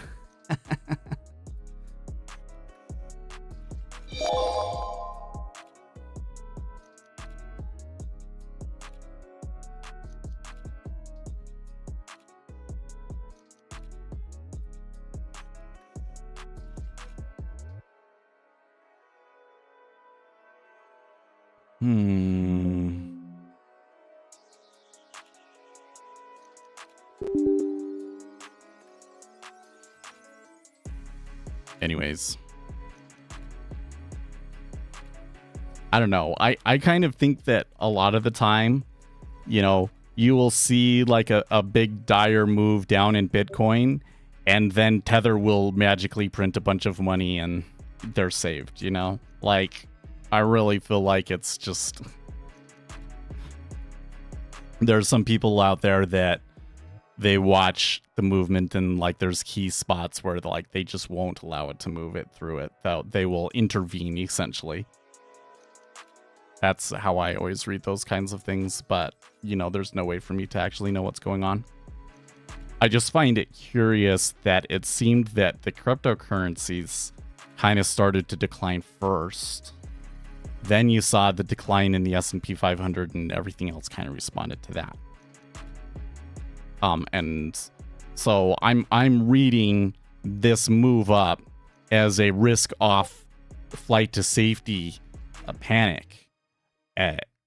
Anyways. I don't know. I kind of think that a lot of the time, you know, you will see like a big dire move down in Bitcoin, and then Tether will magically print a bunch of money and they're saved, you know? Like, I really feel like it's just... There's some people out there that they watch the movement and like there's key spots where like they just won't allow it to move it through it. They will intervene essentially. That's how I always read those kinds of things, but you know, there's no way for me to actually know what's going on. I just find it curious that it seemed that the cryptocurrencies kind of started to decline first. Then you saw the decline in the S&P 500 and everything else kind of responded to that. And so I'm reading this move up as a risk off flight to safety panic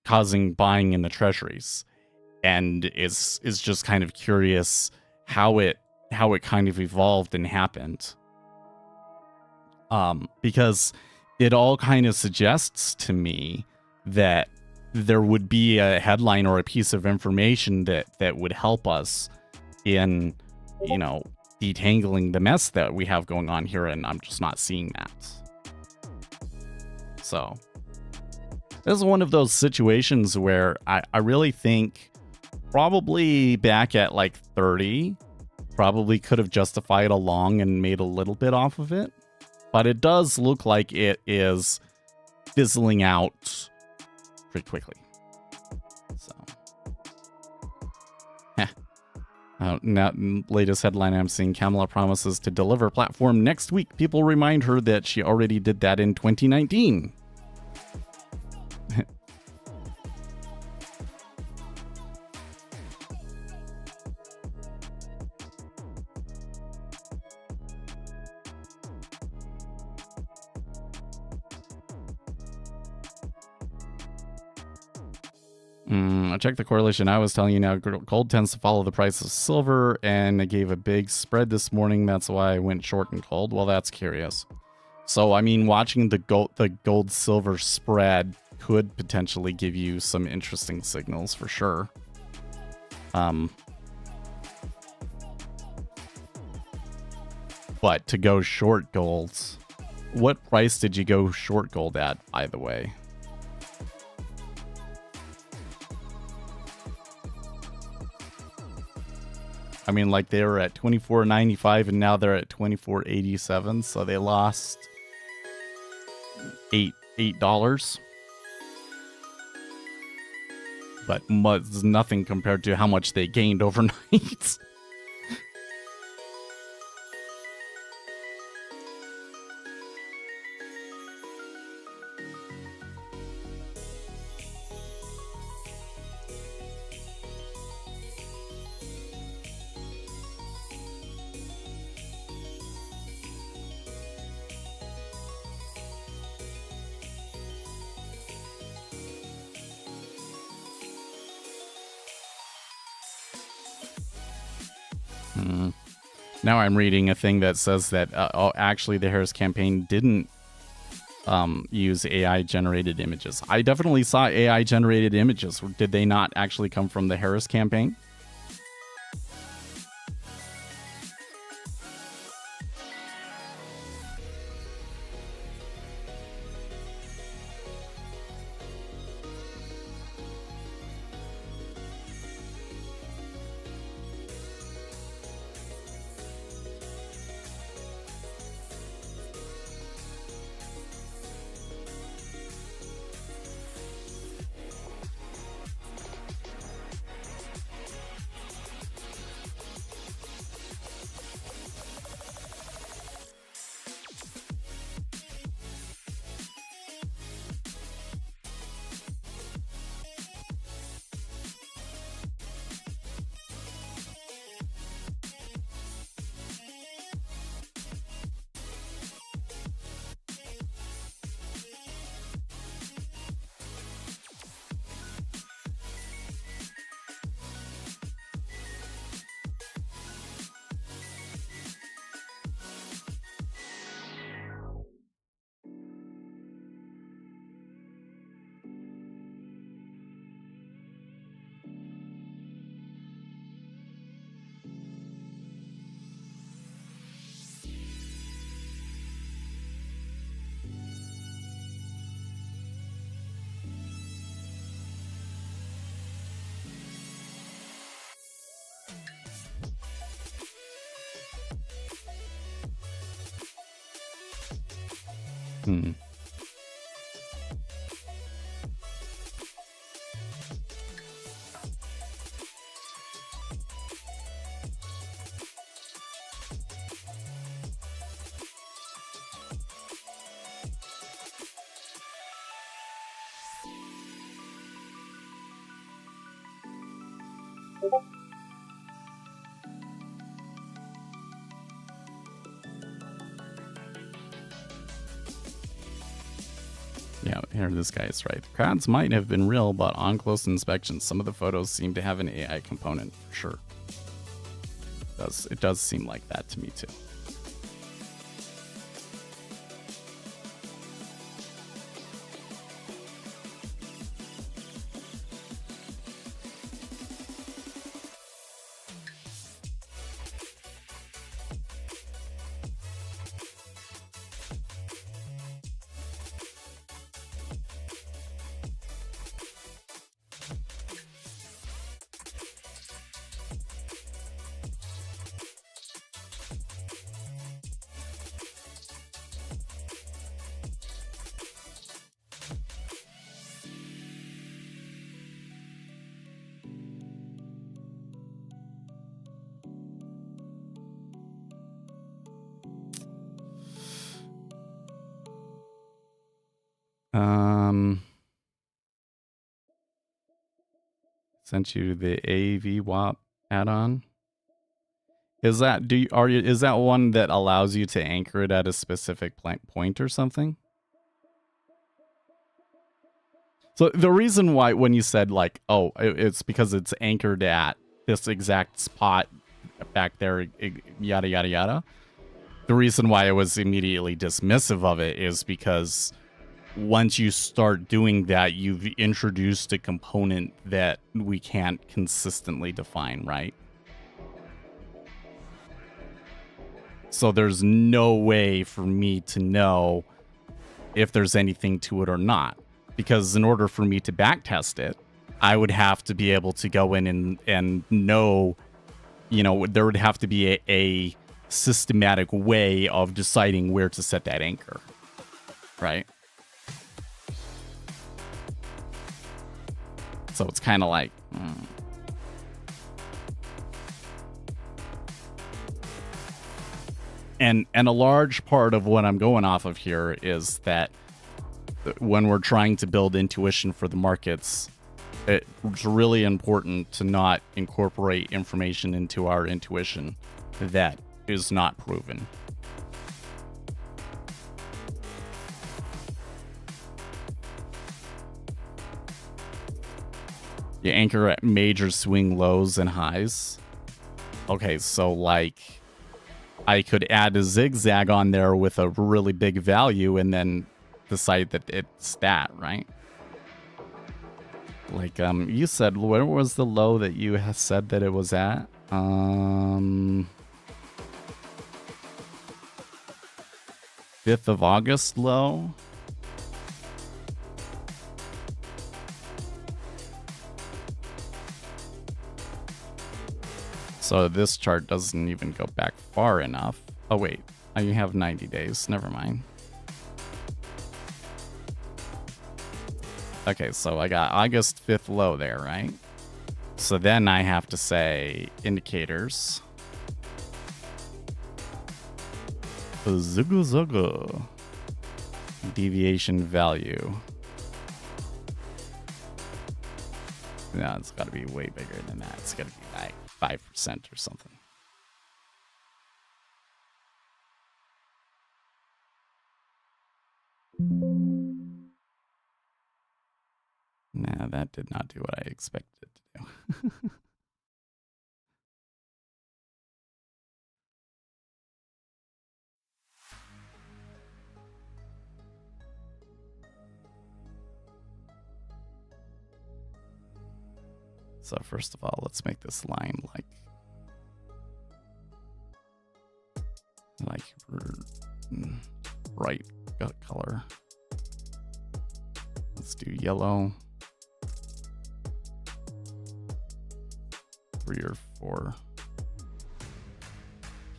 causing buying in the treasuries, and is just kind of curious how it kind of evolved and happened. Because it all kind of suggests to me that there would be a headline or a piece of information that would help us in, you know, detangling the mess that we have going on here, and I'm just not seeing that. So this is one of those situations where I really think probably back at like 30, probably could have justified a long and made a little bit off of it. But it does look like it is fizzling out pretty quickly. So, now, latest headline I'm seeing: Kamala promises to deliver platform next week. People remind her that she already did that in 2019. I checked the correlation I was telling you now. Gold tends to follow the price of silver, and it gave a big spread this morning. That's why I went short in gold. Well, that's curious. So, I mean, watching the gold-silver spread could potentially give you some interesting signals for sure. But to go short gold, what price did you go short gold at, by the way? I mean, like, they were at $24.95 and now they're at $24.87, so they lost $8. But it's nothing compared to how much they gained overnight. Now I'm reading a thing that says that actually the Harris campaign didn't use AI-generated images. I definitely saw AI-generated images. Did they not actually come from the Harris campaign? Yeah, here this guy is right. The crowds might have been real, but on close inspection, some of the photos seem to have an AI component. Sure. It does seem like that to me too. Sent you the AVWAP add-on. Is that is that one that allows you to anchor it at a specific point or something? So the reason why when you said like, oh, it's because it's anchored at this exact spot back there, yada yada yada. The reason why I was immediately dismissive of it is because once you start doing that, you've introduced a component that we can't consistently define, right? So there's no way for me to know if there's anything to it or not. Because in order for me to backtest it, I would have to be able to go in and know, there would have to be a systematic way of deciding where to set that anchor, right? So it's kind of like, and a large part of what I'm going off of here is that when we're trying to build intuition for the markets, it's really important to not incorporate information into our intuition that is not proven. You anchor at major swing lows and highs. Okay, so like I could add a zigzag on there with a really big value and then decide that it's that, right? Like you said, where was the low that you said that it was at? 5th of August low. So this chart doesn't even go back far enough. Oh wait, you have 90 days. Never mind. Okay, so I got August 5th low there, right? So then I have to say indicators. Zugu zugu. Deviation value. No, it's got to be way bigger than that. It's got to be like 5% or something. Nah, that did not do what I expected it to do. So first of all, let's make this line like bright color. Let's do yellow. 3 or 4.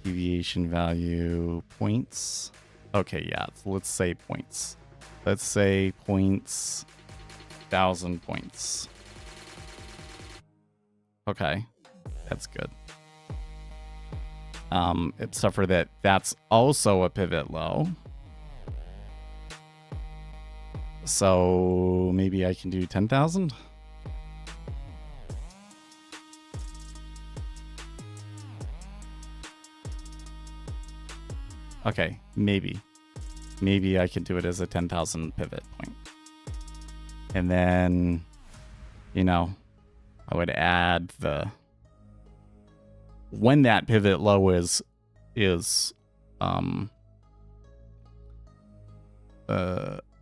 Deviation value points. Okay, yeah, let's say points. Let's say points, 1,000 points. Okay, that's good. Except for that, that's also a pivot low. So maybe I can do 10,000. Okay, maybe I can do it as a 10,000 pivot point. And then, I would add when that pivot low is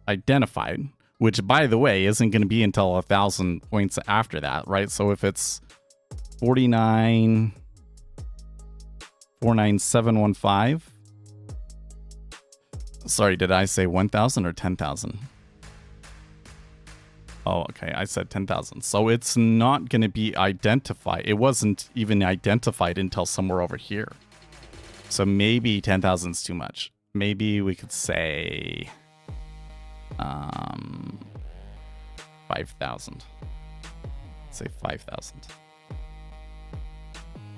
identified, which by the way isn't going to be until 1,000 points after that, right? So if it's 49,49715. Sorry, did I say 1,000 or 10,000? Oh, okay, I said 10,000. So it's not going to be identified. It wasn't even identified until somewhere over here. So maybe 10,000 is too much. Maybe we could say 5,000. Say 5,000.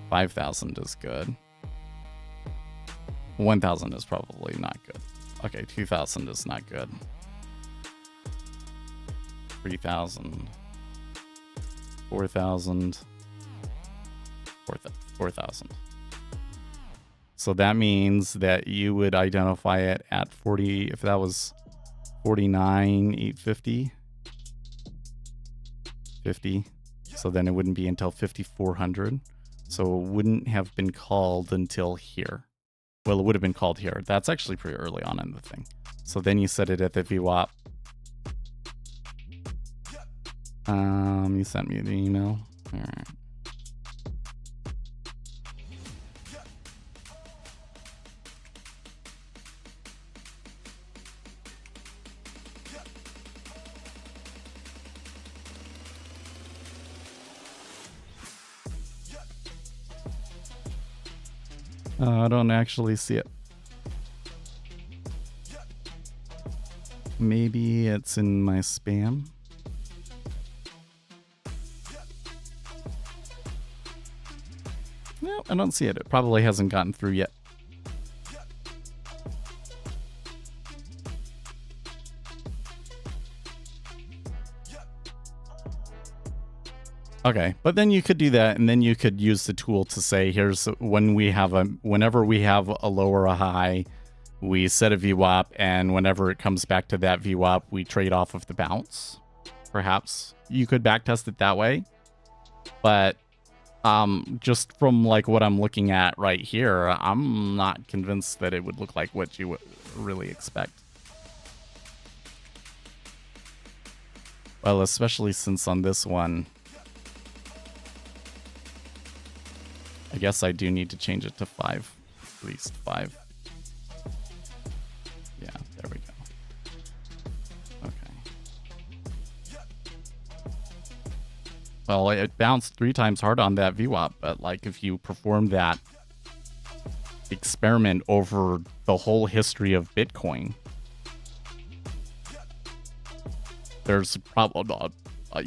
5,000 is good. 1,000 is probably not good. Okay, 2,000 is not good. 3,000. 4,000. 4,000. So that means that you would identify it at 40, if that was 49,850. 50. So then it wouldn't be until 5,400. So it wouldn't have been called until here. Well, it would have been called here. That's actually pretty early on in the thing. So then you set it at the VWAP. You sent me the email. All right. I don't actually see it. Maybe it's in my spam. No, I don't see it. It probably hasn't gotten through yet. Okay, but then you could do that, and then you could use the tool to say, here's when we have whenever we have a low or a high, we set a VWAP, and whenever it comes back to that VWAP, we trade off of the bounce. Perhaps you could backtest it that way, but just from like what I'm looking at right here, I'm not convinced that it would look like what you would really expect. Well, especially since on this one, I guess I do need to change it to 5, at least 5. Yeah, there we go. Okay. Well, it bounced 3 times hard on that VWAP, but like if you perform that experiment over the whole history of Bitcoin, there's probably,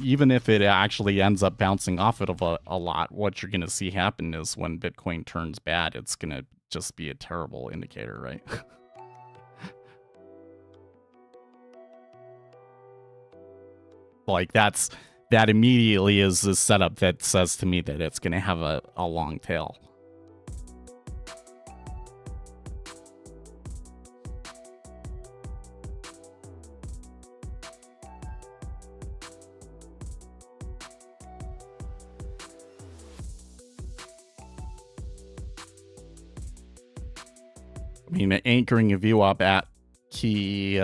even if it actually ends up bouncing off it of a lot, what you're going to see happen is when Bitcoin turns bad, it's going to just be a terrible indicator, right? Like that immediately is the setup that says to me that it's going to have a long tail. I mean, anchoring a VWAP at key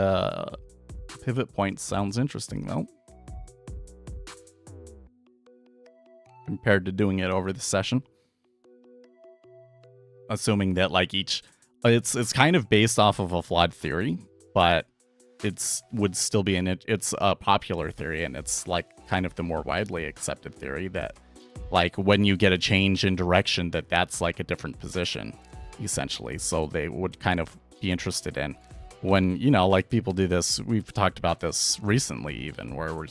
pivot points sounds interesting, though. Compared to doing it over the session. Assuming that like it's kind of based off of a flawed theory, but would still be it's a popular theory, and it's like kind of the more widely accepted theory that like when you get a change in direction, that's like a different position, essentially. So they would kind of be interested in when, like people do this. We've talked about this recently, even where we're,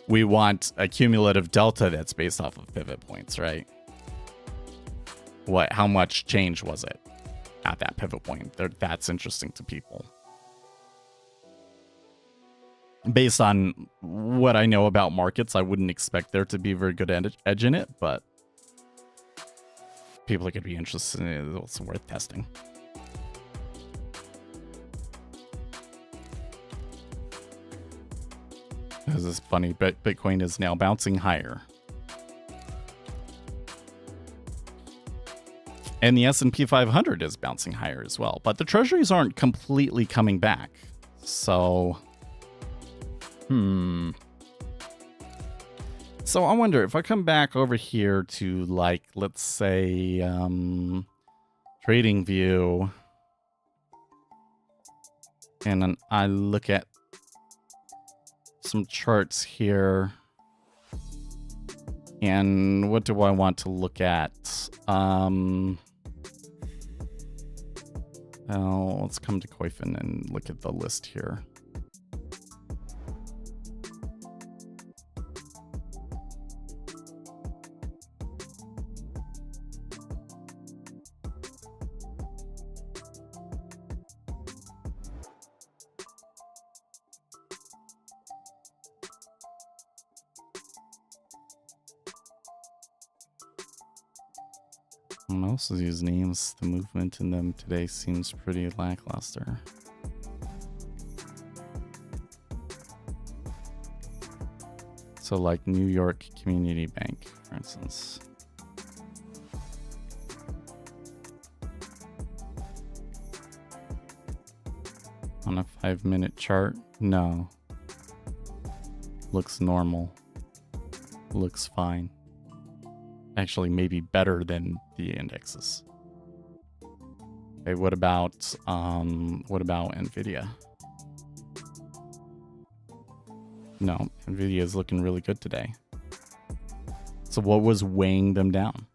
we want a cumulative delta that's based off of pivot points, right? How much change was it at that pivot point? That's interesting to people. Based on what I know about markets, I wouldn't expect there to be a very good edge in it, but people could be interested in it. It's worth testing. This is funny, but Bitcoin is now bouncing higher. And the S&P 500 is bouncing higher as well. But the treasuries aren't completely coming back. So, So I wonder if I come back over here to, like, let's say, Trading View. And then I look at some charts here. And what do I want to look at? Let's come to Koifin and look at the list here. Most of these names, the movement in them today seems pretty lackluster. So like New York Community Bank, for instance. On a 5-minute chart, no. Looks normal. Looks fine. Actually, maybe better than the indexes. Okay, what about Nvidia? No, Nvidia is looking really good today. So what was weighing them down?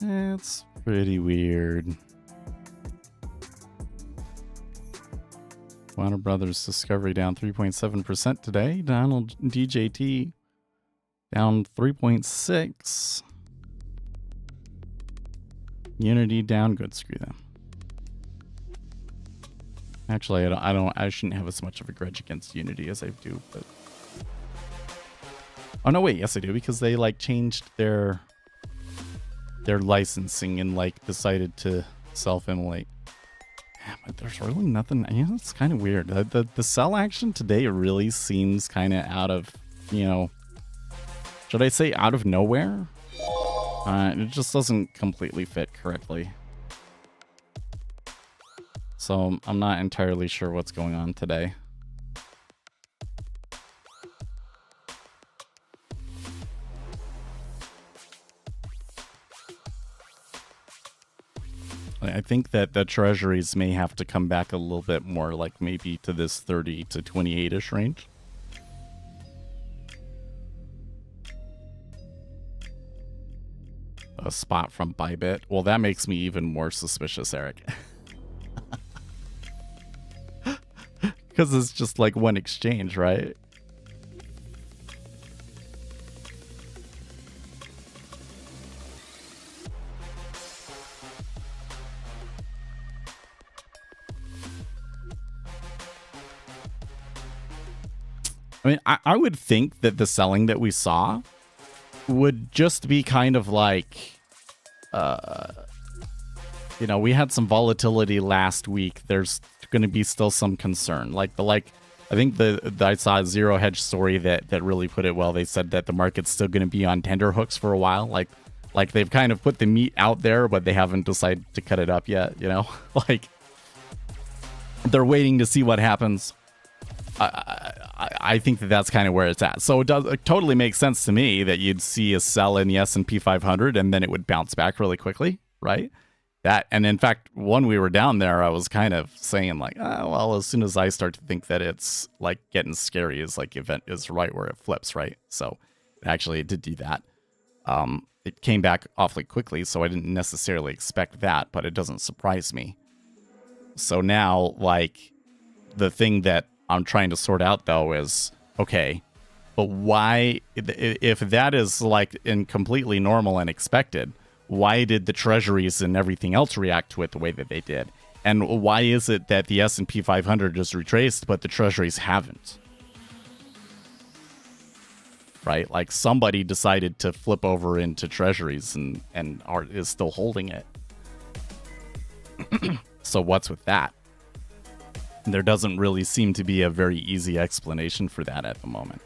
It's pretty weird. Warner Brothers Discovery down 3.7% today. Donald DJT down 3.6. Unity down. Good, screw them. Actually, I shouldn't have as much of a grudge against Unity as I do, but oh no, wait, yes I do, because they like changed their licensing and like decided to self-immolate. Yeah, but there's really nothing. Yeah, it's kind of weird. The sell action today really seems kind of out of, you know, should I say out of nowhere? It just doesn't completely fit correctly. So I'm not entirely sure what's going on today. I think that the treasuries may have to come back a little bit more, like maybe to this 30 to 28-ish range. A spot from Bybit. Well, that makes me even more suspicious, Eric. Because it's just like one exchange, right? I mean, I would think that the selling that we saw would just be kind of like, you know, we had some volatility last week. There's going to be still some concern. I think I saw a Zero Hedge story that really put it well. They said that the market's still going to be on tender hooks for a while. Like they've kind of put the meat out there, but they haven't decided to cut it up yet. You know, like they're waiting to see what happens. I think that's kind of where it's at. So it totally makes sense to me that you'd see a sell in the S&P 500 and then it would bounce back really quickly, right? And in fact, when we were down there, I was kind of saying like, oh, well, as soon as I start to think that it's like getting scary is like event is right where it flips, right? So actually it did do that. It came back awfully quickly, so I didn't necessarily expect that, but it doesn't surprise me. So now, like, the thing that I'm trying to sort out though is, okay, but why, if that is like in completely normal and expected, why did the treasuries and everything else react to it the way that they did? And why is it that the S&P 500 is retraced, but the treasuries haven't? Right? Like somebody decided to flip over into treasuries and is still holding it. So what's with that? There doesn't really seem to be a very easy explanation for that at the moment.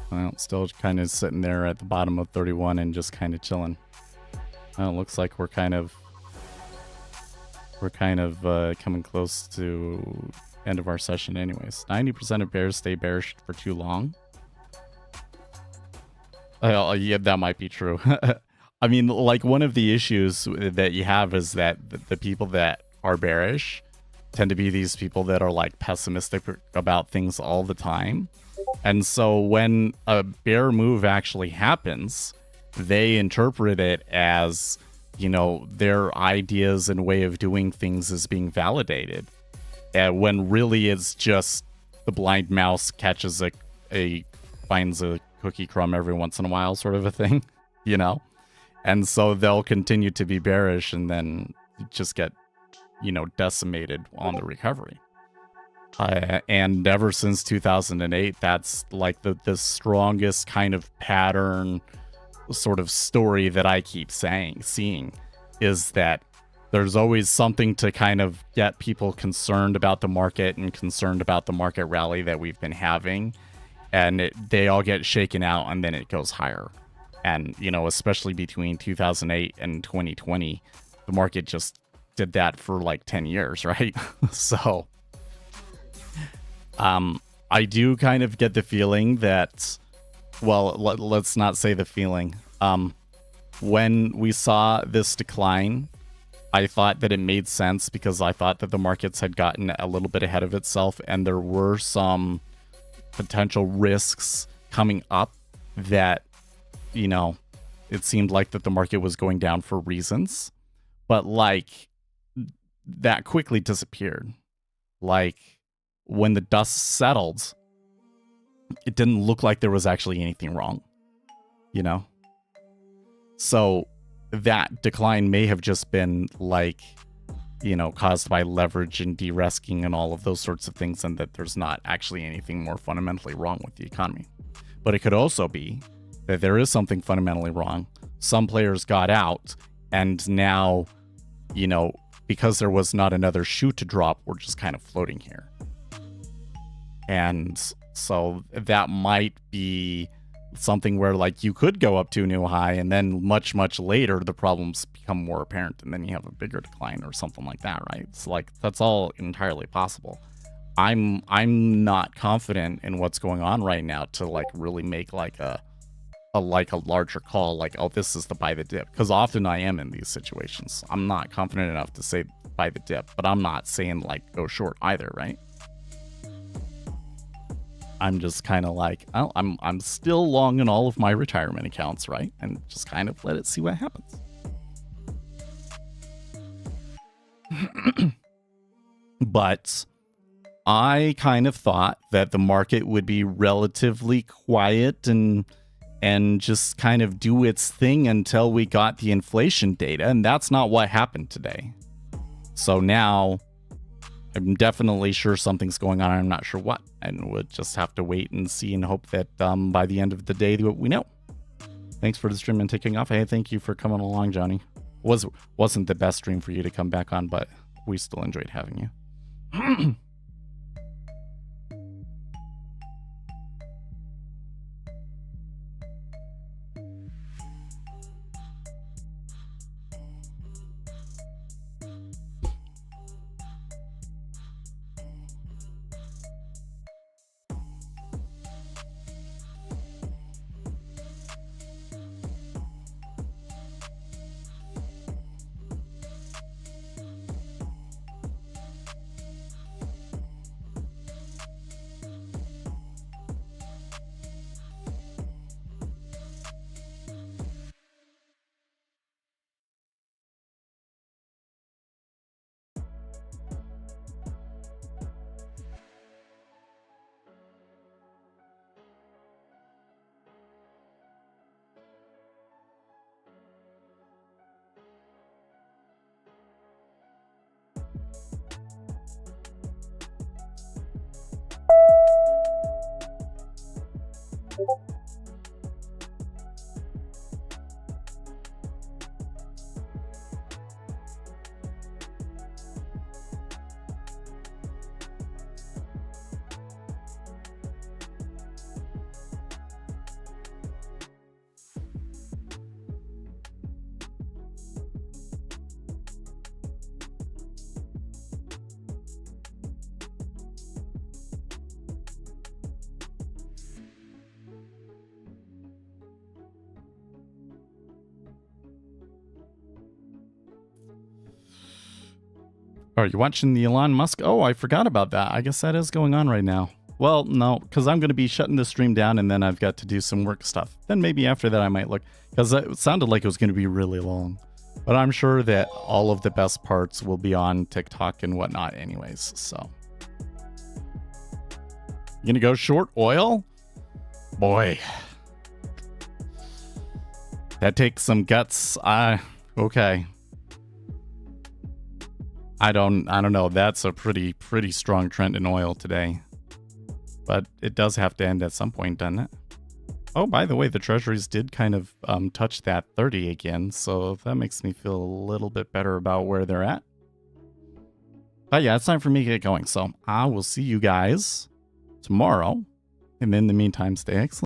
Well, still kind of sitting there at the bottom of 31 and just kind of chilling. Well, it looks like we're kind of coming close to end of our session anyways. 90% of bears stay bearish for too long. Yeah, that might be true. I mean, like, one of the issues that you have is that the people that are bearish tend to be these people that are like pessimistic about things all the time. And so when a bear move actually happens, they interpret it as, you know, their ideas and way of doing things is being validated. When really it's just the blind mouse catches finds a cookie crumb every once in a while sort of a thing, you know? And so they'll continue to be bearish and then just get, you know, decimated on the recovery. And ever since 2008, that's like the strongest kind of pattern sort of story that I keep seeing is that there's always something to kind of get people concerned about the market and concerned about the market rally that we've been having. And they all get shaken out and then it goes higher. And, you know, especially between 2008 and 2020, the market just did that for like 10 years, right? So I do kind of get the feeling that, well, let's not say the feeling. When we saw this decline, I thought that it made sense because I thought that the markets had gotten a little bit ahead of itself and there were some potential risks coming up that, you know, it seemed like that the market was going down for reasons, but like that quickly disappeared. Like when the dust settled, it didn't look like there was actually anything wrong, you know? So that decline may have just been like, you know, caused by leverage and de-risking and all of those sorts of things, and that there's not actually anything more fundamentally wrong with the economy. But it could also be that there is something fundamentally wrong. Some players got out, and now, you know, because there was not another shoe to drop, we're just kind of floating here. And so that might be something where like you could go up to a new high and then much later the problems become more apparent and then you have a bigger decline or something like that, right? It's like that's all entirely possible. I'm not confident in what's going on right now to like really make like a larger call like, oh, this is the buy the dip, because often I am in these situations. I'm not confident enough to say buy the dip, but I'm not saying like go short either, right? I'm just kind of like, oh, I'm still long in all of my retirement accounts, right? And just kind of let it see what happens. But I kind of thought that the market would be relatively quiet and just kind of do its thing until we got the inflation data, and that's not what happened today. So now I'm definitely sure something's going on. I'm not sure what, and we'll just have to wait and see and hope that by the end of the day we know. Thanks for the stream and taking off. Hey, thank you for coming along, Johnny. Wasn't the best stream for you to come back on, but we still enjoyed having you. Are you watching the Elon Musk? Oh, I forgot about that. I guess that is going on right now. Well, no, because I'm going to be shutting the stream down and then I've got to do some work stuff. Then maybe after that I might look, because it sounded like it was going to be really long. But I'm sure that all of the best parts will be on TikTok and whatnot anyways, so. You gonna go short oil? Boy. That takes some guts. Okay. I don't know. That's a pretty strong trend in oil today. But it does have to end at some point, doesn't it? Oh, by the way, the treasuries did kind of touch that 30 again, so that makes me feel a little bit better about where they're at. But yeah, it's time for me to get going, so I will see you guys tomorrow. And in the meantime, stay excellent.